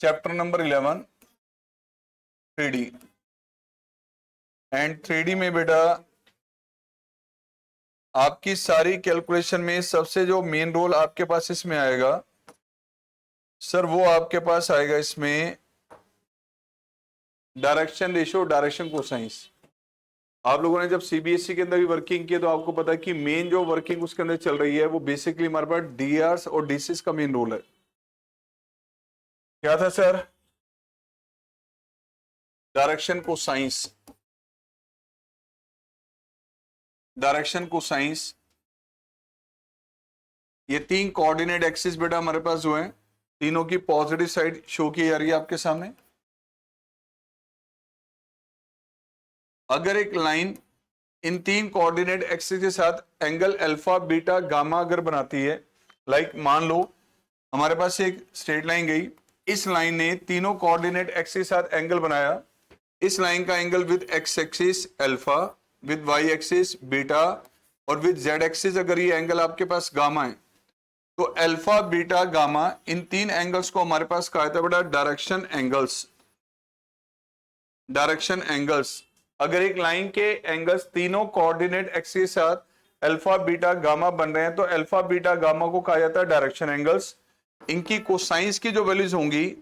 Chapter number 11 3D। And 3D में बेटा आपकी सारी कैलकुलेशन में सबसे जो मेन रोल आपके पास इसमें आएगा सर, वो आपके पास आएगा इसमें डायरेक्शन रेशियो, डायरेक्शन कोसाइंस। आप लोगों ने जब सीबीएसई के अंदर भी वर्किंग की तो आपको पता है कि मेन जो वर्किंग उसके अंदर चल रही है वो बेसिकली हमारे पास डीआरस और डीसीस का मेन रोल है। क्या था sir? Direction cosines. Direction cosines ये 3 कोऑर्डिनेट एक्सिस बेटा हमारे पास जो है, तीनों की पॉजिटिव साइड शो की जा रही है आपके सामने। अगर एक लाइन इन 3 कोऑर्डिनेट एक्सिस के साथ एंगल अल्फा बीटा गामा अगर बनाती है, लाइक मान लो हमारे पास एक स्ट्रेट लाइन गई, इस लाइन ने तीनों कोऑर्डिनेट एक्सिस के साथ एंगल बनाया। इस लाइन का angle with x axis alpha, with y axis beta और विद जेड एक्सिस अगर ये एंगल आपके पास गामा है, तो अल्फा बीटा गामा इन 3 एंगल्स को हमारे पास कहा जाता है बेटा डायरेक्शन एंगल्स। डायरेक्शन एंगल्स, अगर एक लाइन के एंगल्स तीनों कोऑर्डिनेट एक्सिस के साथ अल्फा बीटा गामा बन रहे हैं तो अल्फा बीटा गामा को कहा जाता है डायरेक्शन एंगल्स। इनकी कोसाइंस की जो वैल्यूज होंगी,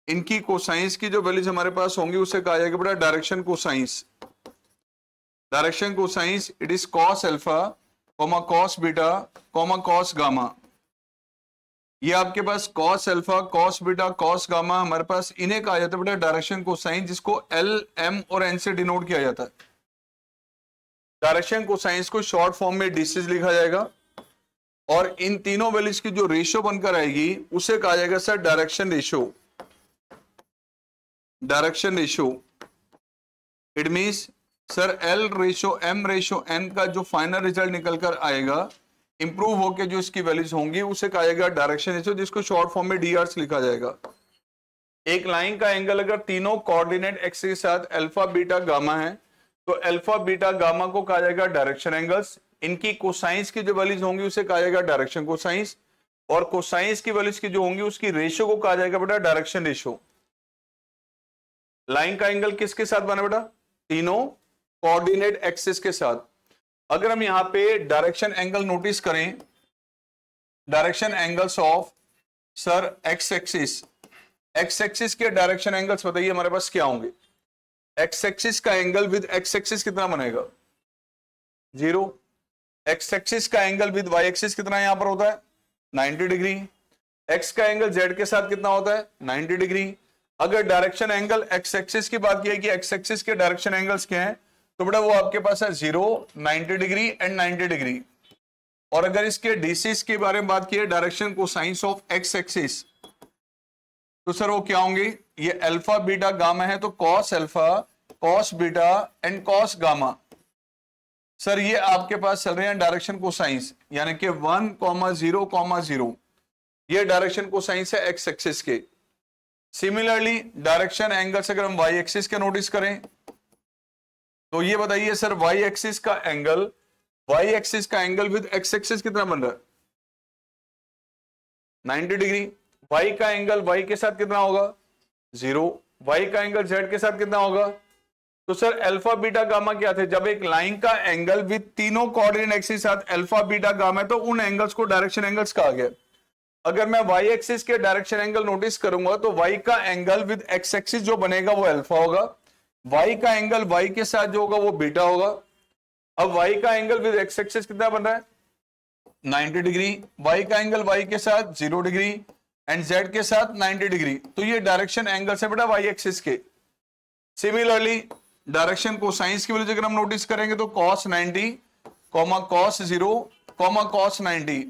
इनकी कोसाइंस की जो वैल्यूज हमारे पास होंगी उसे कहा जाएगा बेटा direction cosines. Direction cosines it is cos alpha comma cos beta comma cos gamma. ये आपके पास cos alpha cos beta cos gamma हमारे पास इन्हें कहा जाता है बेटा डायरेक्शन कोसाइन, जिसको एल एम और एन से डिनोट किया जाता है। डायरेक्शन कोसाइंस को शॉर्ट फॉर्म में डीसीस लिखा जाएगा और इन तीनों वैल्यूज की जो रेशियो बनकर आएगी उसे कहा जाएगा sir direction ratio. Direction ratio it means sir l ratio m ratio n का जो फाइनल रिजल्ट निकल कर आएगा, इंप्रूव होकर जो इसकी वैल्यूज होंगी उसे कहा जाएगा डायरेक्शन रेशियो, जिसको शॉर्ट फॉर्म में डीआरस लिखा जाएगा। एक लाइन का एंगल अगर तीनों कोऑर्डिनेट एक्सिस के साथ अल्फा बीटा गामा है तो अल्फा बीटा गामा को कहा जाएगा डायरेक्शन एंगल्स। इनकी कोसाइंस की जो वैल्यूज होंगी उसे कहा जाएगा डायरेक्शन कोसाइंस, और कोसाइंस की वैल्यूज की जो होंगी उसकी रेशियो को कहा जाएगा बेटा डायरेक्शन रेशियो। लाइन का एंगल किसके साथ बना बेटा? तीनों कोऑर्डिनेट एक्सिस के साथ। अगर हम यहां पे डायरेक्शन एंगल नोटिस करें, direction angles of sir x axis, x axis के डायरेक्शन एंगल्स बताइए हमारे पास क्या होंगे? एक्स एक्सिस का एंगल विद एक्स एक्सिस कितना बनेगा? 0। एक्स एक्सिस का एंगल विद वाई एक्सिस कितना यहां पर होता है? 90 डिग्री। एक्स का एंगल जेड के साथ कितना होता है? 90 डिग्री। अगर डायरेक्शन एंगल एक्स एक्सिस की बात की है कि एक्स एक्सिस के डायरेक्शन एंगल्स क्या हैं, तो बेटा वो आपके पास है 0, 90 डिग्री एंड 90 डिग्री। और अगर इसके डीसीस के बारे में बात की है direction cosines of x axis, तो सर वो क्या होंगे? ये अल्फा बीटा गामा है तो cos alpha cos beta and cos gamma. Sir ये आपके पास चल रहे हैं डायरेक्शन कोसाइंस, यानी कि 1,0,0 ये डायरेक्शन कोसाइंस है एक्स एक्सिस के। सिमिलरली डायरेक्शन एंगल्स अगर हम वाई एक्सिस के नोटिस करें तो ये बताइए सर वाई एक्सिस का एंगल विद एक्स एक्सिस कितना बन रहा है? 90 डिग्री। वाई का एंगल वाई के साथ कितना होगा? 0। वाई का एंगल जेड के साथ कितना होगा? तो सर अल्फा बीटा गामा क्या थे? जब एक लाइन का एंगल विद तीनों कोऑर्डिनेट एक्सिस के साथ अल्फा बीटा गामा है तो उन एंगल्स को डायरेक्शन एंगल्स कहा गया। अगर मैं वाई एक्सिस के डायरेक्शन एंगल नोटिस करूंगा तो वाई का एंगल विद एक्स एक्सिस जो बनेगा वो अल्फा होगा, वाई का एंगल वाई के साथ जो होगा वो बीटा होगा। अब वाई का एंगल विद एक्स एक्सिस कितना बन रहा है? 90 डिग्री। वाई का एंगल वाई के साथ 0 डिग्री एंड जेड के साथ 90 डिग्री। तो ये डायरेक्शन एंगल है बेटा वाई एक्सिस के। सिमिलरली डायरेक्शन कोसाइंस की वैल्यू अगर हम नोटिस करेंगे तो cos 90 cos 0 cos 90।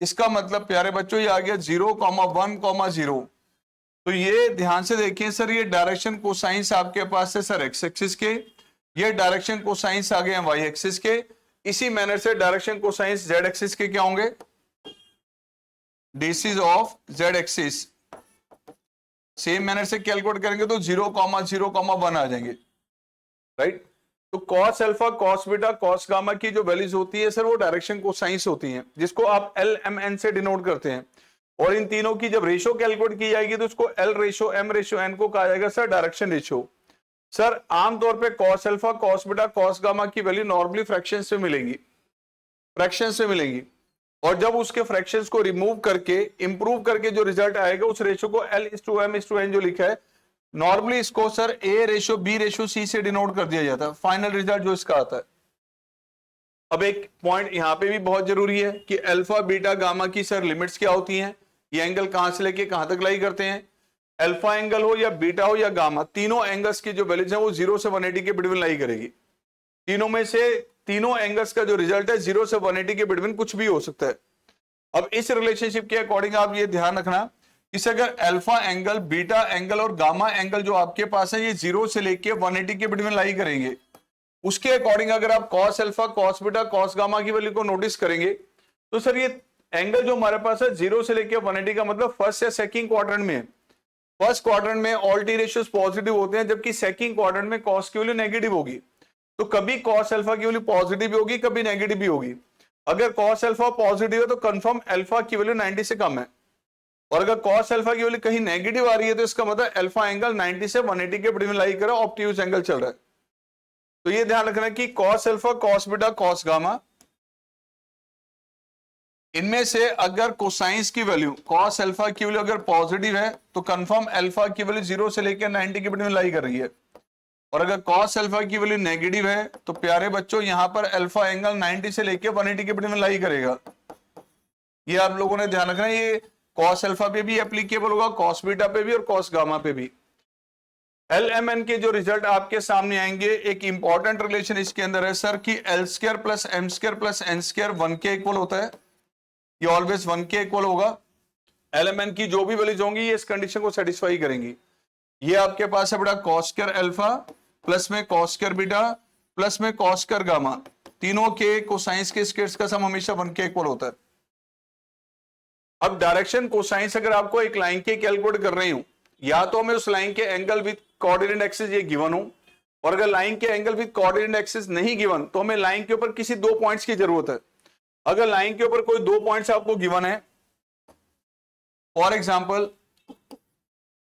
इसका मतलब प्यारे बच्चों ये आ गया 0,1,0। तो ये ध्यान से देखिए सर, ये डायरेक्शन कोसाइंस आपके पास है सर एक्स एक्सिस के, ये डायरेक्शन कोसाइंस आ गए हैं वाई एक्सिस के। इसी मैनर से डायरेक्शन कोसाइंस जेड एक्सिस के क्या होंगे? DCs of Z axis. Same manner से कैलकुलेट करेंगे तो 0,0,1 आ जाएंगे, राइट। तो cos alpha cos beta cos gamma की जो वैल्यूज होती है सर वो डायरेक्शन कोसाइंस होती हैं, जिसको आप एल एम एन से डिनोट करते हैं। और इन तीनों की जब रेशो कैलकुलेट की जाएगी तो उसको l ratio m ratio n को कहा जाएगा सर डायरेक्शन रेशो। सर आमतौर पे cos alpha cos beta cos gamma की वैल्यू नॉर्मली फ्रैक्शन से मिलेंगी, फ्रैक्शन से मिलेंगी, और जब उसके फ्रैक्शंस को रिमूव करके इंप्रूव करके जो रिजल्ट आएगा उस रेशो को L/M/N जो लिखा है नॉर्मली इसको sir A ratio B ratio C से डिनोट कर दिया जाता है, फाइनल रिजल्ट जो इसका आता है। अब एक पॉइंट यहां पे भी बहुत जरूरी है कि अल्फा बीटा गामा की सर लिमिट्स क्या होती हैं, ये एंगल कहां से लेके कहां तक लाई करते हैं। अल्फा एंगल हो या बीटा हो या गामा, तीनों एंगल्स की जो वैल्यूज है वो 0 से 180 के बिटवीन लाई करेगी। तीनों में से तीनों एंगल्स का जो रिजल्ट है 0 से 180 के बिटवीन कुछ भी हो सकता है। अब इस रिलेशनशिप के अकॉर्डिंग आप ये ध्यान रखना, इस अगर अल्फा एंगल बीटा एंगल और गामा एंगल जो आपके पास है ये 0 से लेके 180 के बिटवीन लाई करेंगे, उसके अकॉर्डिंग अगर आप cos alpha cos beta cos gamma की वैल्यू को नोटिस करेंगे तो सर ये एंगल जो हमारे पास है 0 से लेके 180 का मतलब फर्स्ट या सेकंड क्वाड्रेंट में, फर्स्ट क्वाड्रेंट में ऑल टी रेशियोज पॉजिटिव होते हैं जबकि सेकंड क्वाड्रेंट में कॉस की वैल्यू नेगेटिव होगी। तो कभी कॉस अल्फा की वैल्यू पॉजिटिव भी होगी कभी नेगेटिव भी होगी। अगर कॉस अल्फा पॉजिटिव है तो कंफर्म अल्फा की वैल्यू 90 से कम है, और अगर कॉस अल्फा की वैल्यू कहीं नेगेटिव आ रही है तो इसका मतलब अल्फा एंगल 90 से 180 के बिटवीन लाई कर रहा है, ऑब्ट्यूज एंगल चल रहा है। तो ये ध्यान रखना कि cos alpha cos beta cos gamma इनमें से अगर कोसाइंस की वैल्यू कॉस अल्फा की वैल्यू अगर पॉजिटिव है तो कंफर्म अल्फा की वैल्यू 0 से लेकर 90 के बिटवीन लाई कर रही है, और अगर कॉस अल्फा की वैल्यू नेगेटिव है तो प्यारे बच्चों यहां पर अल्फा एंगल 90 से लेकर 180 के बिटवीन लाई करेगा। ये आप लोगों ने ध्यान रखना, ये कॉस अल्फा पे भी एप्लीकेबल होगा, कॉस बीटा पे भी और कॉस गामा पे भी। LMN के जो रिजल्ट आपके सामने आएंगे, एक इंपॉर्टेंट रिलेशन इसके अंदर है सर कि L² plus M² plus N² 1 के इक्वल होता है, ये ऑलवेज 1 के इक्वल होगा। LMN की जो भी वैल्यूज होंगी ये इस कंडीशन को सेटिस्फाई करेंगी। ये आपके पास है बड़ा cos² अल्फा प्लस में cos² बीटा प्लस में cos² गामा, तीनों के कोसाइंस के स्क्वायर्स का सम हमेशा 1 के इक्वल होता है। अब डायरेक्शन कोसाइंस अगर आपको एक लाइन के कैलकुलेट कर रही हूं, या तो हमें उस लाइन के एंगल विद कोऑर्डिनेट एक्सिस ये गिवन हो, और अगर लाइन के एंगल विद कोऑर्डिनेट एक्सिस नहीं गिवन तो हमें लाइन के ऊपर किसी 2 पॉइंट्स की जरूरत है। अगर लाइन के ऊपर कोई 2 पॉइंट्स आपको गिवन है, for example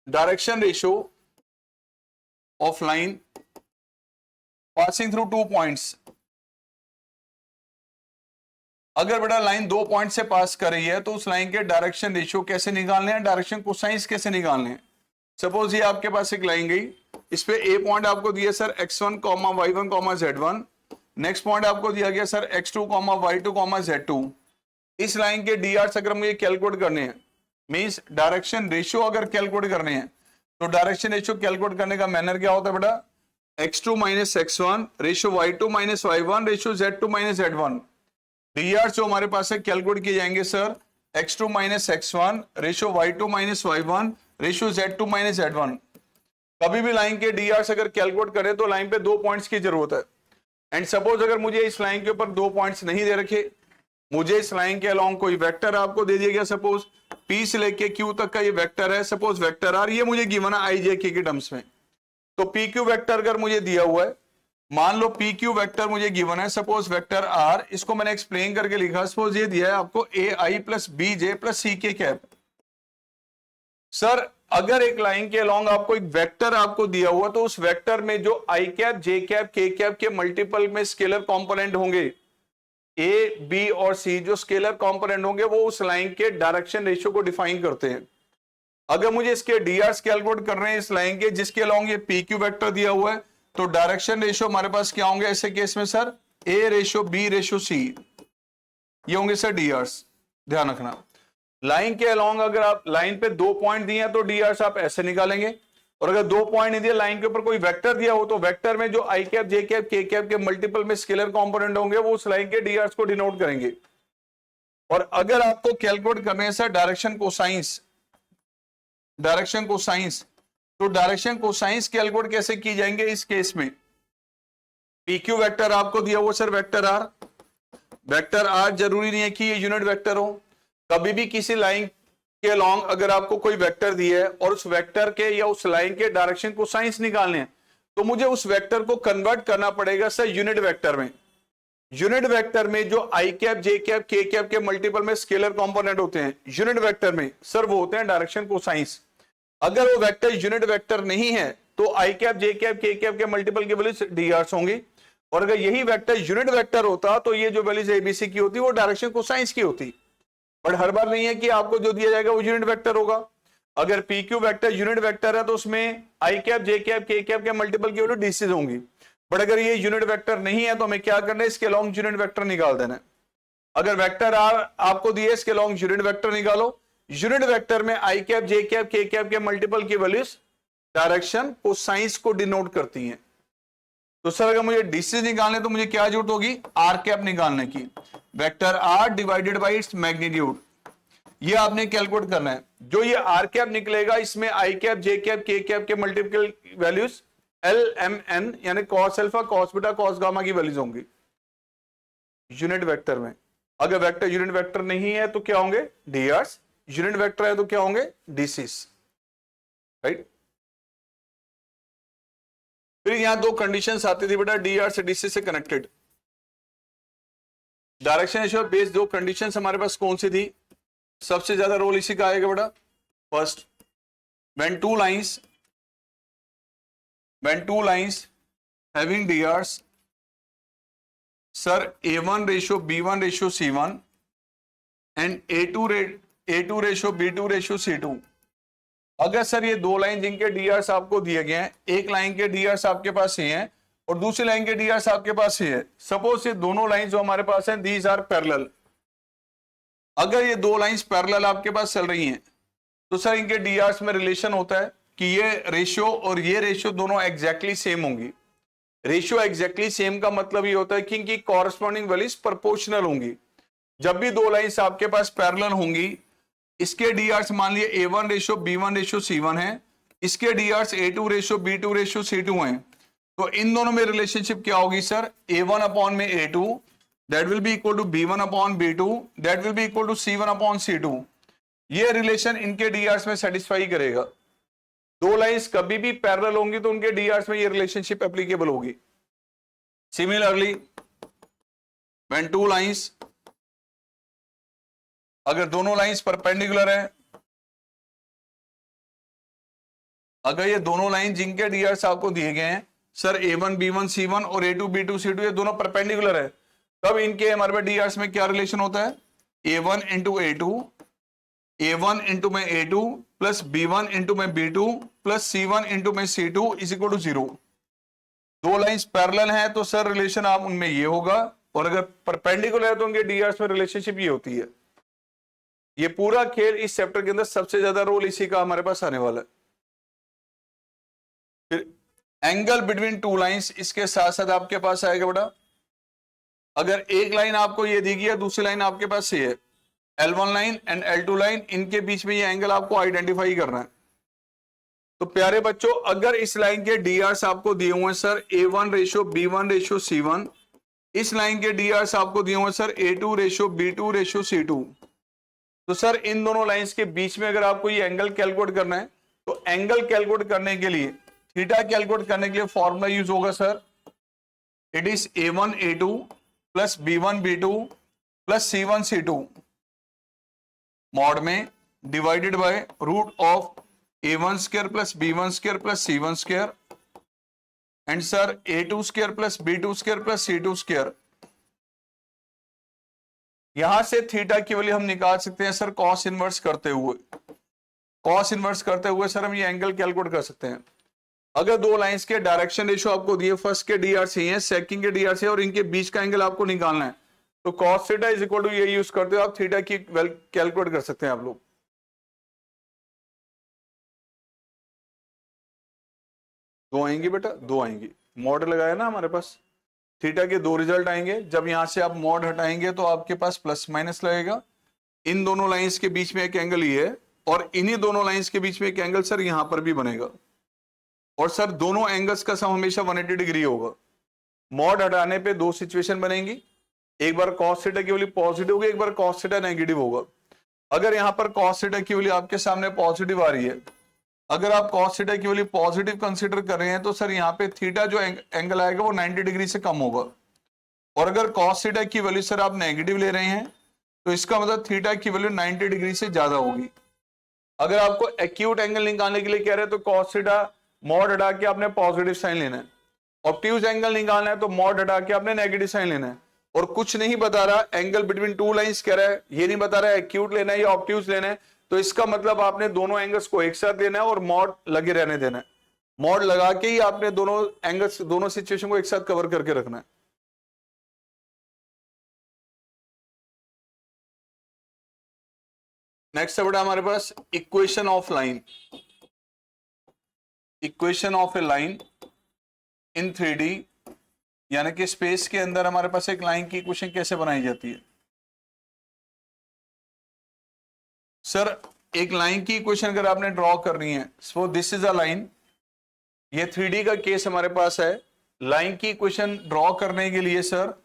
direction ratio of line passing through 2 points, अगर बेटा लाइन 2 पॉइंट से पास कर रही है तो उस लाइन के डायरेक्शन रेशियो कैसे निकालने हैं, डायरेक्शन कोसाइंस कैसे निकालने हैं। सपोज ये आपके पास एक लाइन गई, इस पे ए पॉइंट आपको दिया sir x1, y1, z1, next point आपको दिया गया सर x2, y2, z2। इस लाइन के dr अगर मुझे कैलकुलेट करने हैं, मींस डायरेक्शन रेशियो अगर कैलकुलेट करने हैं, तो डायरेक्शन रेशियो कैलकुलेट करने का मैनर क्या होता है बेटा, x2 minus x1 ratio y2 minus y1 ratio z2 minus z1। dr जो हमारे पास है कैलकुलेट किए जाएंगे sir x2 minus x1 ratio y2 minus y1 ratio z2 minus z1। कभी भी लाइन के dr अगर कैलकुलेट करें तो लाइन पे 2 पॉइंट्स की जरूरत है। एंड सपोज अगर मुझे इस लाइन के ऊपर 2 पॉइंट्स नहीं दे रखे, मुझे इस लाइन के अलोंग कोई वेक्टर आपको दे दिया गया, सपोज p से लेके q तक का ये वेक्टर है, सपोज वेक्टर r, ये मुझे गिवन है i j k के टर्म्स में। तो pq वेक्टर अगर मुझे दिया हुआ है, मान लो pq वेक्टर मुझे गिवन है, सपोज वेक्टर r, इसको मैंने एक्सप्लेन करके लिखा, सपोज ये दिया है आपको ai plus bj plus ck cap. Sir अगर एक लाइन के अलोंग आपको एक वेक्टर आपको दिया हुआ तो उस वेक्टर में जो i cap j cap k cap के मल्टीपल में स्केलर कंपोनेंट होंगे, a b और c जो स्केलर कंपोनेंट होंगे वो उस लाइन के डायरेक्शन रेशियो को डिफाइन करते हैं। अगर मुझे इसके dr कैलकुलेट कर रहे हैं इस लाइन के जिसके अलोंग ये pq वेक्टर दिया हुआ है, तो डायरेक्शन रेशियो हमारे पास क्या होंगे ऐसे केस में sir, a ratio b ratio c, ये होंगे सर drs। ध्यान रखना, लाइन के अलोंग अगर आप लाइन पे 2 पॉइंट दिए हैं तो drs आप ऐसे निकालेंगे, और अगर 2 पॉइंट नहीं दिए, लाइन के ऊपर कोई वेक्टर दिया हो तो वेक्टर में जो i cap j cap k cap के मल्टीपल में स्केलर कंपोनेंट होंगे वो उस लाइन के drs को डिनोट करेंगे। और अगर आपको कैलकुलेट करने हैं sir direction cosines, direction cosines, तो डायरेक्शन कोसाइंस कैलकुलेट कैसे की जाएंगे इस केस में, pq वेक्टर आपको दिया हुआ sir vector r, vector r जरूरी नहीं है कि ये यूनिट वेक्टर हो, कभी भी किसी लाइन के अलोंग अगर आपको कोई वेक्टर दिया है और उस वेक्टर के या उस लाइन के डायरेक्शन कोसाइंस निकालने हैं तो मुझे उस वेक्टर को कन्वर्ट करना पड़ेगा सर यूनिट वेक्टर में। यूनिट वेक्टर में जो आई cap, J cap, K cap के मल्टीपल में स्केलर कंपोनेंट होते हैं यूनिट वेक्टर में, सर वो होते हैं डायरेक्शन कोसाइंस। अगर वो वेक्टर यूनिट वेक्टर नहीं है तो आई cap, J cap, K cap के मल्टीपल की वैल्यूज डीआरस होंगी, और अगर यही वेक्टर यूनिट वेक्टर होता तो ये जो वैल्यूज एबीसी की होती वो डायरेक्शन कोसाइंस की होती। बट हर बार नहीं है कि आपको जो दिया जाएगा वो यूनिट वेक्टर होगा। अगर P Q vector unit vector है तो उसमें आई cap, J cap, K cap के मल्टीपल की वैल्यू डीसीज होंगी। बट अगर ये यूनिट वेक्टर नहीं है तो हमें क्या करना है, इसके लॉन्ग यूनिट वेक्टर निकाल देना है। अगर वेक्टर आर आपको दिए, इसके लॉन्ग यूनिट वेक्टर निकालो। यूनिट वेक्टर में आई cap, J cap, K cap के मल्टीपल की वैल्यूज डायरेक्शन कोसाइंस को डिनोट करती हैं। तो सर अगर मुझे डीसीज निकालने तो मुझे क्या जरूरत होगी, आर कैप निकालने की। Vector r divided by its magnitude, ये आपने कैलकुलेट करना है। जो ये आर कैप निकलेगा इसमें I cap, J cap, K cap के multiple values L M N यानी cos alpha, cos beta, cos gamma की वैल्यूज होंगी यूनिट वेक्टर में। अगर वेक्टर यूनिट वेक्टर नहीं है तो क्या होंगे, डीआरस। यूनिट वेक्टर है तो क्या होंगे, डीसीस, राइट। फिर यहां दो कंडीशंस आती थी बेटा डीआर से डीसी से कनेक्टेड। डायरेक्शन रेशियो बेस दो कंडीशंस हमारे पास कौन सी थी, सबसे ज्यादा रोल इसी का आएगा बेटा। First, when two lines having DRs, sir A1 ratio B1 ratio C1 and A2 ratio B2 ratio C2। अगर सर ये दो लाइन जिनके डीआरस आपको दिए गए हैं, एक लाइन के डीआरस आपके पास ये हैं और दूसरी लाइन के डीआरस आपके पास ये है। सपोज ये दोनों लाइन जो हमारे पास हैं दीज आर पैरेलल। अगर ये दो लाइंस पैरेलल आपके पास चल रही हैं तो सर इनके डीआरस में रिलेशन होता है कि ये रेशियो और ये रेशियो दोनों एग्जैक्टली सेम होंगी। रेशियो एग्जैक्टली सेम का मतलब ये होता है कि इनकी कॉरस्पॉन्डिंग वैल्यूज प्रोपोर्शनल होंगी। जब भी दो लाइंस आपके पास पैरेलल होंगी, इसके डीआरस मान लिए A1 ratio B1 ratio C1 है, इसके डीआरस A2 ratio B2 ratio C2 है, तो इन दोनों में रिलेशनशिप क्या होगी सर, A1 अपॉन में A2 that will be equal to B1 upon B2 that will be equal to C1 upon C2। ये रिलेशन इनके डीआरस में सेटिस्फाई करेगा। दो लाइंस कभी भी पैरेलल होंगी तो उनके डीआरस में ये रिलेशनशिप एप्लीकेबल होगी। सिमिलरली when two lines, अगर दोनों लाइंस परपेंडिकुलर है, अगर ये दोनों लाइन जिनके डीआरस आपको दिए गए हैं सर A1 B1 C1 और A2 B2 C2 ये दोनों परपेंडिकुलर है, तब इनके हमारे पास डीआरस में क्या रिलेशन होता है, A1 into A2, A1 into में A2 प्लस B1 इंटू में B2 प्लस C1 इंटू में C2 इज इक्वल टू 0। दो लाइंस पैरेलल हैं तो सर रिलेशन आप उनमें ये होगा, और अगर परपेंडिकुलर है तो उनके डीआरस में रिलेशनशिप ये होती है। ये पूरा खेल इस चैप्टर के अंदर सबसे ज्यादा रोल इसी का हमारे पास आने वाला है। फिर एंगल बिटवीन टू लाइंस, इसके साथ साथ आपके पास आएगा बेटा, अगर एक लाइन आपको ये दी गई है, दूसरी लाइन आपके पास ये है, L1 line and L2 line, इनके बीच में ये एंगल आपको आइडेंटिफाई करना है। तो प्यारे बच्चों, अगर इस लाइन के डीआरस आपको दिए हुए हैं sir A1 ratio B1 ratio C1, इस लाइन के डीआरस आपको दिए हुए हैं sir A2 ratio B2 ratio C2, तो सर इन दोनों लाइंस के बीच में अगर आपको ये एंगल कैलकुलेट करना है तो एंगल कैलकुलेट करने के लिए, थीटा कैलकुलेट करने के लिए फॉर्मूला यूज होगा sir, it is A1 A2 plus B1 B2 plus C1 C2 mod में divided by root of A1 square plus B1 square plus C1 square and sir A2 square plus B2 square plus C2 square. यहां से theta की value हम निकाल सकते हैं sir cos inverse करते हुए। कॉस इनवर्स करते हुए सर हम ये एंगल कैलकुलेट कर सकते हैं। अगर दो लाइंस के डायरेक्शन रेशियो आपको दिए, फर्स्ट के डीआरस है, सेकंड के डीआरस है, और इनके बीच का एंगल आपको निकालना है, तो cos theta is equal to ये यूज करते हो आप, थीटा की कैलकुलेट कर सकते हैं आप लोग। दो आएंगी बेटा, दो आएंगी, मॉड लगाया ना हमारे पास, थीटा के दो रिजल्ट आएंगे। जब यहां से आप मॉड हटाएंगे तो आपके पास प्लस माइनस लगेगा। इन दोनों लाइंस के बीच में एक एंगल ये है और इन्हीं दोनों लाइंस के बीच में एक एंगल सर यहां पर भी बनेगा, और सर दोनों एंगल्स का सम हमेशा 180 डिग्री होगा। मॉड हटाने पे दो सिचुएशन बनेंगी, एक बार cos थीटा की वैल्यू पॉजिटिव होगी, एक बार cos थीटा नेगेटिव होगा। अगर यहां पर cos थीटा की वैल्यू आपके सामने पॉजिटिव आ रही है, अगर आप cos थीटा की वैल्यू पॉजिटिव कंसीडर कर रहे हैं तो सर यहाँ पे थीटा जो एंगल आएगा वो 90 डिग्री से कम होगा। और अगर cos थीटा की वैल्यू सर आप नेगेटिव ले रहे हैं तो इसका मतलब थीटा की वैल्यू 90 डिग्री से ज्यादा होगी। अगर आपको एक्यूट एंगल निकालने के लिए कह रहे हैं तो cos थीटा मॉड हटा के आपने पॉजिटिव साइन लेना है, ऑब्ट्यूज एंगल निकालना है तो मॉड हटा के आपने नेगेटिव साइन लेना है। और कुछ नहीं बता रहा, एंगल बिटवीन टू लाइंस कह रहा है, ये नहीं बता रहा है एक्यूट लेना है या ऑब्ट्यूज लेना है, तो इसका मतलब आपने दोनों एंगल्स को एक साथ लेना है और मॉड लगे रहने देना है। मॉड लगा के ही आपने दोनों एंगल्स, दोनों सिचुएशन को एक साथ कवर करके रखना है। नेक्स्ट है बेटा हमारे पास equation of line. Equation of a line in 3D, यानी कि स्पेस के अंदर हमारे पास एक लाइन की इक्वेशन कैसे बनाई जाती है। सर एक लाइन की इक्वेशन अगर आपने ड्रॉ करनी है, so this is a line, ये 3D का केस हमारे पास है। लाइन की इक्वेशन ड्रॉ करने के लिए सर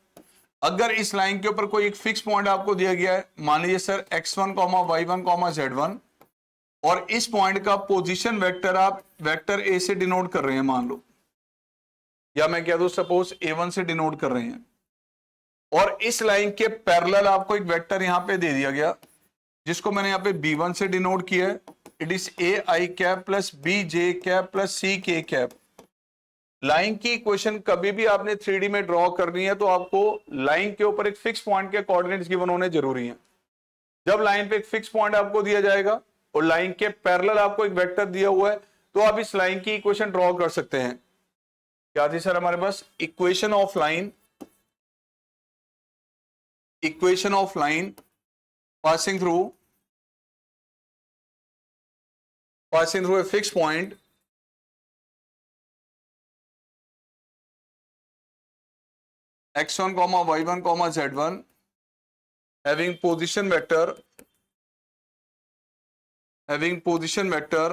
अगर इस लाइन के ऊपर कोई एक फिक्स पॉइंट आपको दिया गया है, मान लीजिए सर x1, y1, z1, और इस पॉइंट का पोजीशन वेक्टर आप वेक्टर a से डिनोट कर रहे हैं मान लो, या मैं कह दूं सपोज a1 से डिनोट कर रहे हैं, और इस लाइन के पैरेलल आपको एक वेक्टर यहां पे दे दिया गया जिसको मैंने यहां पे b1 से डिनोट किया है। It is ai cap plus bj cap plus ck cap. Line की इक्वेशन कभी भी आपने 3D में ड्रॉ करनी है तो आपको लाइन के ऊपर एक फिक्स पॉइंट के कोऑर्डिनेट्स गिवन होने जरूरी हैं। जब लाइन पे एक फिक्स पॉइंट आपको दिया जाएगा और लाइन के पैरेलल आपको एक वेक्टर दिया हुआ है तो आप इस लाइन की इक्वेशन ड्रॉ कर सकते हैं। क्या थी सर हमारे पास equation of line, equation of line passing through a fix point x1, y1, z1 having position vector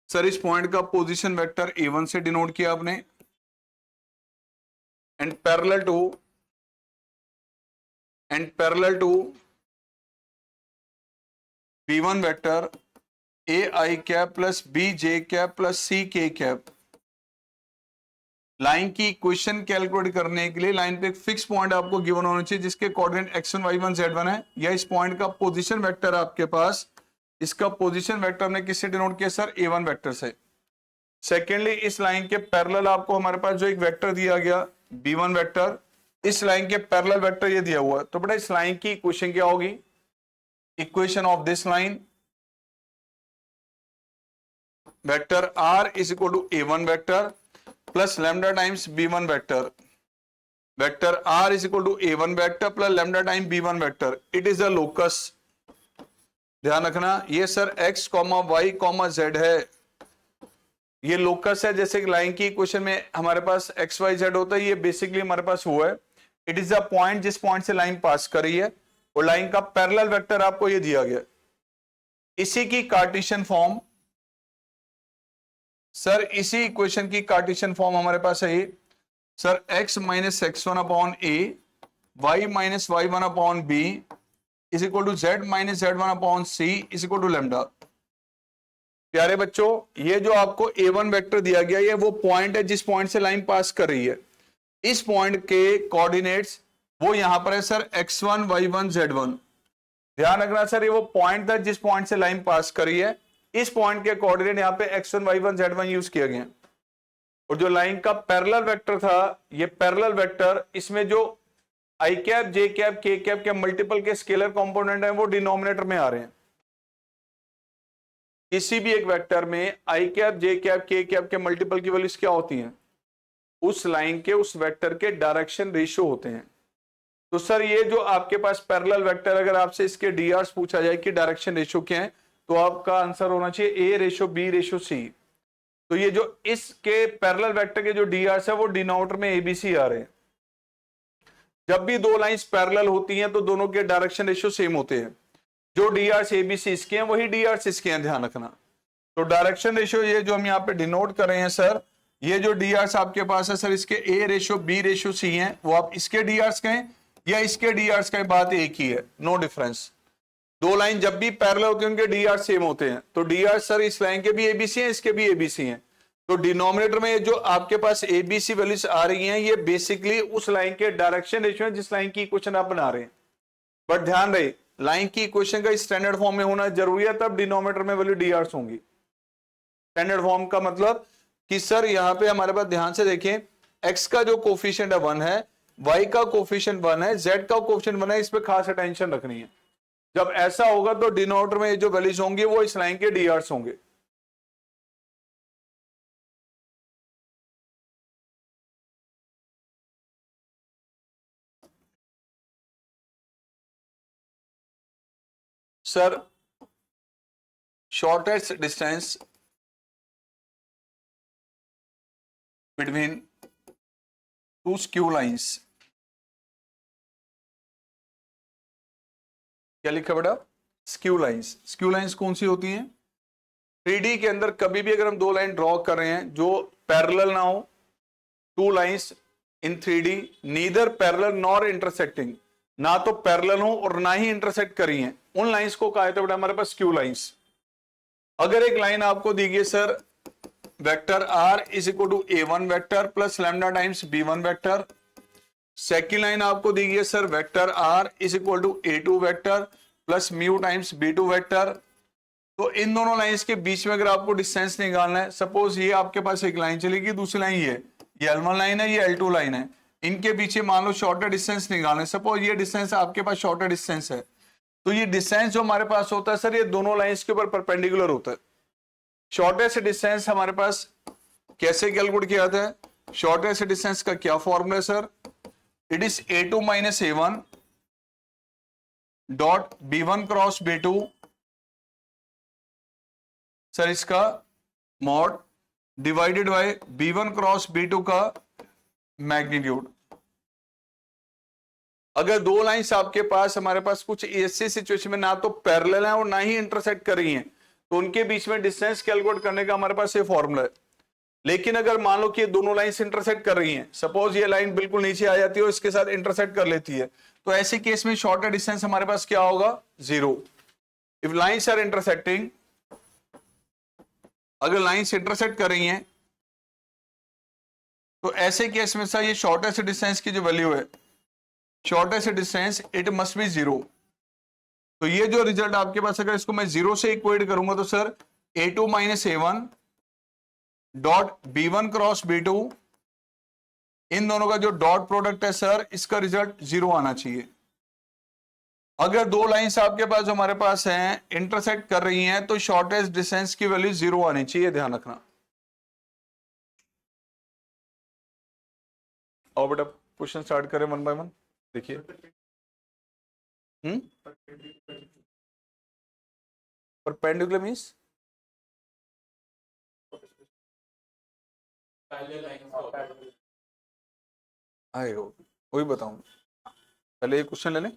sir इस पॉइंट का पोजीशन वेक्टर a1 से डिनोट किया आपने, and parallel to b1 vector ai cap plus bj cap plus ck cap. Line की equation calculate करने के लिए line पे एक फिक्स पॉइंट आपको गिवन होना चाहिए जिसके कोऑर्डिनेट x1, y1, z1 है, या इस पॉइंट का पोजीशन वेक्टर आपके पास, इसका पोजीशन वेक्टर हमने किससे डिनोट किया सर a1 वेक्टर से। सेकेंडली इस लाइन के पैरेलल आपको हमारे पास जो एक वेक्टर दिया गया b1 वेक्टर, इस लाइन के पैरेलल वेक्टर ये दिया हुआ है, तो बेटा इस लाइन की इक्वेशन क्या होगी, equation of this line vector r is equal to a1 vector plus lambda times b1 vector, vector r is equal to a1 vector plus lambda time b1 vector. It is a locus, ध्यान रखना ये sir x, y, z है, ये locus है। जैसे कि line की equation में हमारे पास x, y, z होता है, ये बेसिकली हमारे पास हुआ है। इट इज अ पॉइंट जिस पॉइंट से लाइन पास कर रही है और लाइन का पैरेलल वेक्टर आपको ये दिया गया। इसी की कार्टेशियन फॉर्म सर, इसी इक्वेशन की कार्टेशियन फॉर्म हमारे पास है ये sir x minus x1 upon a, y minus y1 upon b is equal to z minus z1 upon c is equal to lambda. प्यारे बच्चों ये जो आपको a1 वेक्टर दिया गया ये वो पॉइंट है जिस पॉइंट से लाइन पास कर रही है। इस पॉइंट के कोऑर्डिनेट्स वो यहां पर है सर x1, y1, z1। ध्यान रखना सर ये वो पॉइंट था जिस पॉइंट से लाइन पास कर रही है, इस पॉइंट के कोऑर्डिनेट यहां पे x1, y1, z1 यूज किया गया। और जो लाइन का पैरेलल वेक्टर था, ये पैरेलल वेक्टर इसमें जो i cap, j cap, k cap के मल्टीपल के स्केलर कंपोनेंट हैं वो डिनोमिनेटर में आ रहे हैं। किसी भी एक वेक्टर में i cap, j cap, k cap के मल्टीपल की वैल्यूज क्या होती हैं, उस लाइन के उस वेक्टर के डायरेक्शन रेशियो होते हैं। तो सर ये जो आपके पास पैरेलल वेक्टर, अगर आपसे इसके drs पूछा जाए कि डायरेक्शन रेशियो क्या है, तो आपका आंसर होना चाहिए a ratio b ratio c। तो ये जो इसके पैरेलल वेक्टर के जो drs है वो डिनोमिनेटर में abc आ रहे हैं। जब भी दो लाइंस पैरेलल होती हैं तो दोनों के डायरेक्शन रेशियो सेम होते हैं। जो drs abc इसके हैं वही drs इसके हैं, ध्यान रखना। तो डायरेक्शन रेशियो ये जो हम यहाँ पे डिनोट कर रहे हैं सर, ये जो drs आपके पास है सर इसके a ratio b ratio c हैं, वो आप इसके drs कहें या इसके drs कहें, बात एक ही है, नो डिफरेंस। दो लाइन जब भी पैरेलल होती है उनके dr सेम होते हैं। तो dr सर इस लाइन के भी abc हैं, इसके भी abc हैं। तो डिनोमिनेटर में जो आपके पास एबीसी वैल्यूज आ रही हैं, ये बेसिकली उस लाइन के डायरेक्शन रेशियो है जिस लाइन की इक्वेशन आप बना रहे हैं। बट ध्यान रहे, लाइन की इक्वेशन का स्टैंडर्ड फॉर्म में होना जरूरी है, तब डिनोमिनेटर में वैल्यू डीआर होंगी। स्टैंडर्ड फॉर्म का मतलब कि सर यहां पे हमारे पास ध्यान से देखें, एक्स का जो कोफिशिएंट है 1 है, वाई का कोफिशिएंट 1 है, जेड का कोफिशिएंट 1 है, इस पे खास अटेंशन रखनी है। जब ऐसा होगा तो डिनोमिनेटर में जो वैल्यूज होंगी वो इस लाइन के डीआर्स होंगे। Sir shortest distance between two skew lines, क्या लिखा बेटा? Skew lines. स्क्यू लाइंस कौन सी होती हैं? 3D के अंदर कभी भी अगर हम दो लाइन ड्रॉ कर रहे हैं जो पैरेलल ना हो, two lines in 3D neither parallel nor intersecting, ना तो पैरेलल हो और ना ही इंटरसेक्ट करी हैं, उन लाइंस को कहा जाता है बेटा हमारे पास स्क्यू लाइंस। अगर एक लाइन आपको दी गई sir vector r is equal to a1 vector plus lambda times b1 vector, second line आपको दी गई है sir vector r is equal to a2 vector plus mu times b2 vector. तो इन दोनों लाइंस के बीच में अगर आपको डिस्टेंस निकालना है, सपोज ये आपके पास एक लाइन चलेगी, दूसरी लाइन ये L1 लाइन है, ये L2 लाइन है, इनके पीछे मान लो शॉर्टर डिस्टेंस निकालना है। सपोज ये डिस्टेंस आपके पास शॉर्टर डिस्टेंस है, तो ये डिस्टेंस जो हमारे पास होता है सर, ये दोनों लाइंस के ऊपर परपेंडिकुलर होता है। शॉर्टेस्ट डिस्टेंस हमारे पास कैसे कैलकुलेट किया जाता है? शॉर्टेस्ट डिस्टेंस का क्या फॉर्मूला है sir? It is a2 minus a1 dot b1 cross b2, sir इसका mod divided by b1 cross b2 का मैग्नीट्यूड। अगर दो लाइंस आपके पास हमारे पास कुछ ऐसी सिचुएशन में ना तो पैरेलल है और ना ही इंटरसेक्ट कर रही हैं, तो उनके बीच में डिस्टेंस कैलकुलेट करने का हमारे पास ये फॉर्मूला है। लेकिन अगर मान लो कि दोनों लाइंस इंटरसेक्ट कर रही हैं, सपोज ये लाइन बिल्कुल नीचे आ जाती है और इसके साथ इंटरसेक्ट कर लेती है, तो ऐसे केस में शॉर्टर डिस्टेंस हमारे पास क्या होगा? 0। इफ लाइंस आर इंटरसेक्टिंग, अगर लाइंस इंटरसेक्ट कर रही हैं तो ऐसे केस में सर ये शॉर्टेस्ट डिस्टेंस की जो वैल्यू है, shortest distance it must be 0। तो ये जो रिजल्ट आपके पास, अगर इसको मैं 0 से इक्वेट करूंगा तो sir a2 minus a1 dot b1 cross b2, इन दोनों का जो डॉट प्रोडक्ट है सर, इसका रिजल्ट 0 आना चाहिए। अगर दो लाइंस आपके पास जो हमारे पास हैं इंटरसेक्ट कर रही हैं, तो शॉर्टेस्ट डिस्टेंस की वैल्यू 0 आनी चाहिए, ध्यान रखना। और बेटा क्वेश्चन स्टार्ट करें वन बाय वन। देखिए परपेंडिकुलर मींस आएगा, वही बताऊं। पहले एक क्वेश्चन ले लें,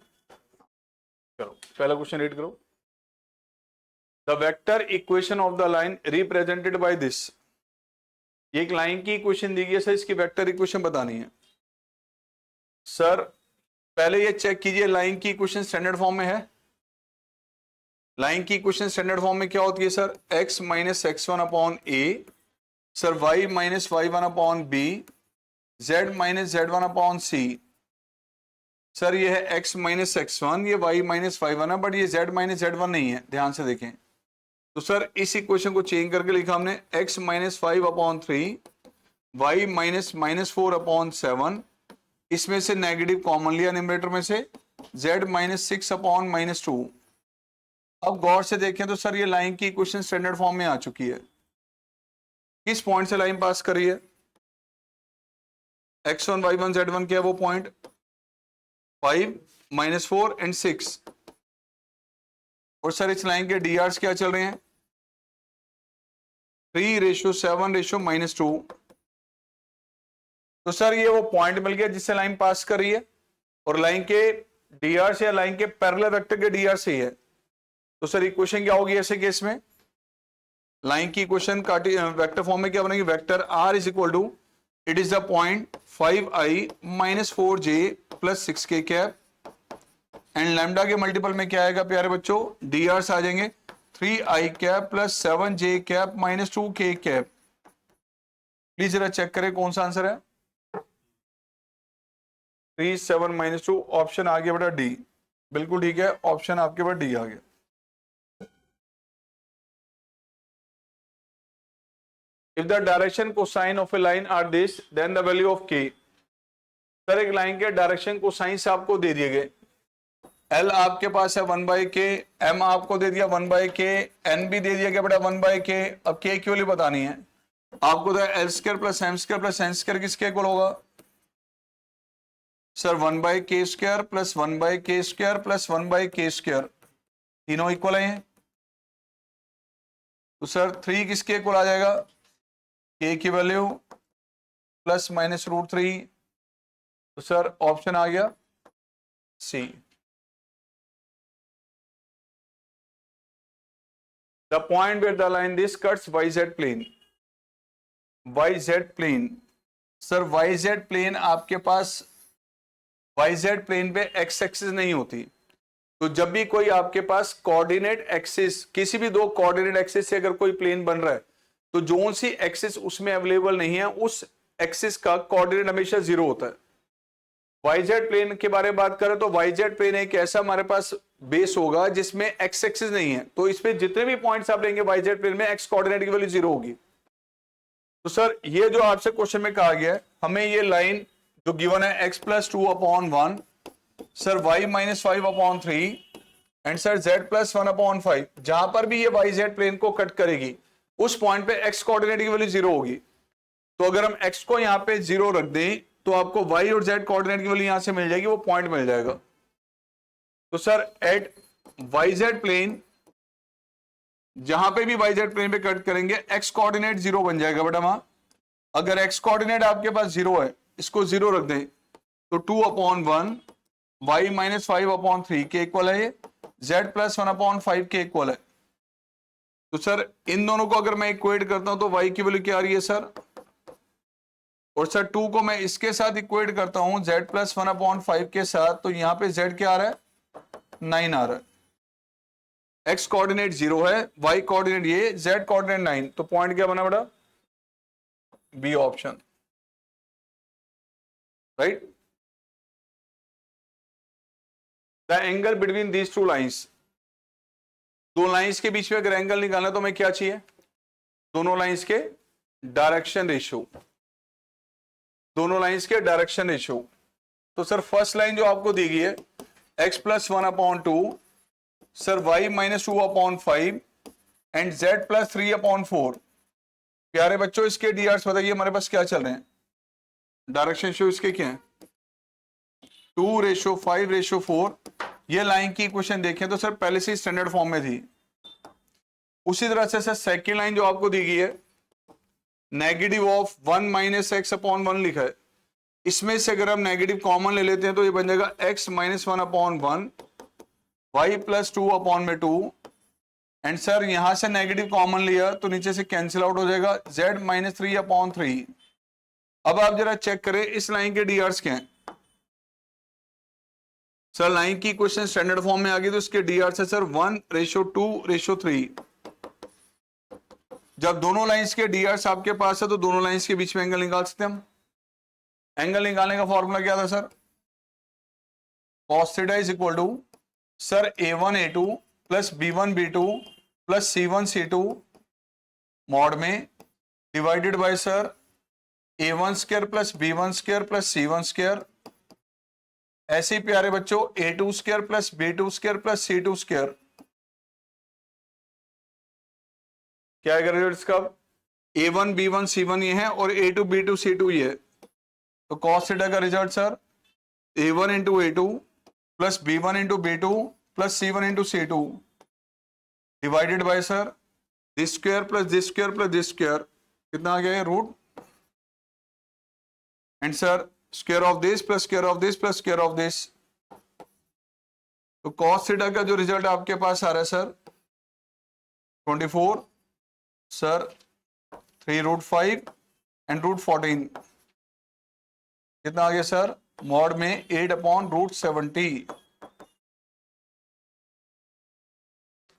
चलो पहला क्वेश्चन रीड करो। The vector equation of the line represented by this. एक लाइन की इक्वेशन दी गई है सर, इसकी वेक्टर इक्वेशन बतानी है। सर पहले ये चेक कीजिए लाइन की इक्वेशन स्टैंडर्ड फॉर्म में है। लाइन की इक्वेशन स्टैंडर्ड फॉर्म में क्या होती है sir? x minus x1 upon a, sir y minus y1 upon b, z minus z1 upon c। Sir ये है x माइनस x1, ये y माइनस y1 है, बट ये z माइनस z1 नहीं है, ध्यान से देखें। तो सर इस इक्वेशन को चेंज करके लिखा हमने x minus 5 upon 3, y minus minus 4 upon 7, इसमें से नेगेटिव कॉमन लिया न्यूमरेटर में से, z माइनस 6 अपॉन माइनस 2। अब गौर से देखें तो सर ये लाइन की इक्वेशन स्टैंडर्ड फॉर्म में आ चुकी है। किस पॉइंट से लाइन पास करी है? x1 y1 z1 क्या है वो पॉइंट? 5 minus 4 and 6। और सर इस लाइन के डीआर्स क्या चल रहे हैं? 3:7:-2। तो सर ये वो पॉइंट मिल गया जिससे लाइन पास कर रही है, और लाइन के डीआर या लाइन के पैरेलल वेक्टर के डीआर से ही है। तो सर इक्वेशन क्या होगी ऐसे केस में? लाइन की इक्वेशन वेक्टर फॉर्म में क्या बनेगी? Vector r is equal to, it is the point 5i minus 4j plus 6k cap, and lambda के मल्टीपल में क्या आएगा प्यारे बच्चों? डीआर आ जाएंगे 3i cap plus 7j cap minus 2k cap. Please जरा चेक करें कौन सा आंसर है। 3 7 - 2 ऑप्शन आ गया बेटा डी। बिल्कुल ठीक है, ऑप्शन आपके पास डी आ गया। If the direction cosine of a line are this then the value of k. Sir एक लाइन के डायरेक्शन कोसाइन से आपको दे दिए गए, एल आपके पास है 1/k, एम आपको दे दिया 1/k, एन भी दे दिया गया बेटा 1/k। अब के की वैल्यू बतानी है आपको, तो l square plus m square plus n square किसके इक्वल होगा sir? 1/k square plus 1/k square plus 1/k square, तीनों इक्वल है। तो सर 3 किसके इक्वल आ जाएगा? k की वैल्यू प्लस माइनस √3। तो सर ऑप्शन आ गया C. The point where the line this cuts YZ plane. YZ plane, sir YZ plane आपके पास YZ प्लेन पे x एक्सिस नहीं होती। तो जब भी कोई आपके पास कोऑर्डिनेट एक्सिस, किसी भी दो कोऑर्डिनेट एक्सिस से अगर कोई प्लेन बन रहा है, तो जोन सी एक्सिस उसमें अवेलेबल नहीं है, उस एक्सिस का कोऑर्डिनेट हमेशा 0 होता है। YZ प्लेन के बारे में बात करें तो YZ प्लेन एक ऐसा हमारे पास बेस होगा जिसमें x एक्सिस नहीं है, तो इस पे जितने भी पॉइंट्स आप लेंगे YZ प्लेन में x कोऑर्डिनेट की वैल्यू 0 होगी। तो सर ये जो आपसे क्वेश्चन में कहा गया है, हमें ये लाइन जो गिवन है x + 2/1, sir y - 5/3 and sir z + 1/5, जहां पर भी ये YZ प्लेन को कट करेगी उस पॉइंट पे x कोऑर्डिनेट की वैल्यू 0 होगी। तो अगर हम x को यहां पे 0 रख दें तो आपको y और z कोऑर्डिनेट की वैल्यू यहां से मिल जाएगी, वो पॉइंट मिल जाएगा। तो सर एट YZ प्लेन, जहां पे भी YZ प्लेन पे कट करेंगे x कोऑर्डिनेट 0 बन जाएगा बेटा वहां। अगर x कोऑर्डिनेट आपके पास 0 है, इसको 0 रख दें तो 2/1 y - 5/3 के इक्वल है, ये z + 1/5 के इक्वल है। तो सर इन दोनों को अगर मैं इक्वेट करता हूं तो y की वैल्यू क्या आ रही है सर? और सर 2 को मैं इसके साथ इक्वेट करता हूं z + 1/5 के साथ, तो यहां पे z क्या आ रहा है? 9 आ रहा है। x कोऑर्डिनेट 0 है, y कोऑर्डिनेट ये, z कोऑर्डिनेट 9, तो पॉइंट क्या बना बेटा? B option, right. The angle between these two lines, दो लाइंस के बीच में अगर एंगल निकालना तो हमें क्या चाहिए? दोनों लाइंस के डायरेक्शन रेशियो, दोनों लाइंस के डायरेक्शन रेशियो। तो सर फर्स्ट लाइन जो आपको दी गई है x + 1/2, sir y - 2/5 and z + 3/4। प्यारे बच्चों इसके डीआर्स बताइए हमारे पास क्या चल रहे हैं? डायरेक्शन रेशियो इसके क्या है? 2:5:4। ये लाइन की इक्वेशन देखें तो सर पहले से स्टैंडर्ड फॉर्म में थी। उसी तरह से सर सेकेंड लाइन जो आपको दी गई है, नेगेटिव ऑफ 1 - x/1 लिखा है, इसमें से अगर हम नेगेटिव कॉमन ले लेते हैं तो ये बन जाएगा x - 1/1 y + 2/2 एंड सर यहां से नेगेटिव कॉमन लिया तो नीचे से कैंसिल आउट हो जाएगा z - 3/3। अब आप जरा चेक करें इस लाइन के डीआर्स क्या हैं? सर लाइन की क्वेश्चन स्टैंडर्ड फॉर्म में आ गई तो इसके डीआर्स है सर 1:2:3। जब दोनों लाइंस के डीआर्स आपके पास है तो दोनों लाइंस के बीच में एंगल निकाल सकते हैं हम। एंगल निकालने का फॉर्मूला क्या था sir? cos theta is equal to sir a1a2 plus b1b2 plus c1c2 mod में divided by sir a1² plus b1² plus c1²। ऐसे ही प्यारे बच्चों a2² plus b2² plus c2²। क्या है रिजल्ट का? a1 b1 c1 ये है और a2 b2 c2 ये है। तो cos थीटा का result sir a1 into a2 plus b1 into b2 plus c1 into c2 divided by sir this square plus this square plus this square, कितना आ गया है? Root and sir square of this plus square of this plus square of this. तो cos theta का जो result आपके पास आ रहा है सर 24 सर 3√5 एंड √14, कितना आ गया सर? मॉड में 8/√70।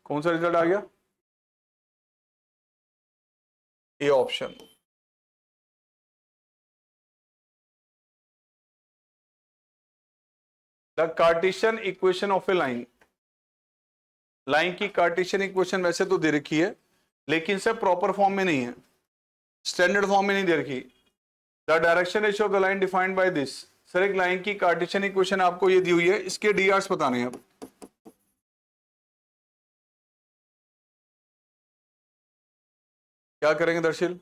कौन सा रिजल्ट आ गया? A option. The Cartesian equation of a line, line की कार्टेशियन इक्वेशन वैसे तो दे रखी है लेकिन सर प्रॉपर फॉर्म में नहीं है, स्टैंडर्ड फॉर्म में नहीं दे रखी। The direction ratio of the line defined by this, sir एक लाइन की कार्टेशियन इक्वेशन आपको ये दी हुई है, इसके डीआर्स बताने हैं। अब क्या करेंगे दर्शिल?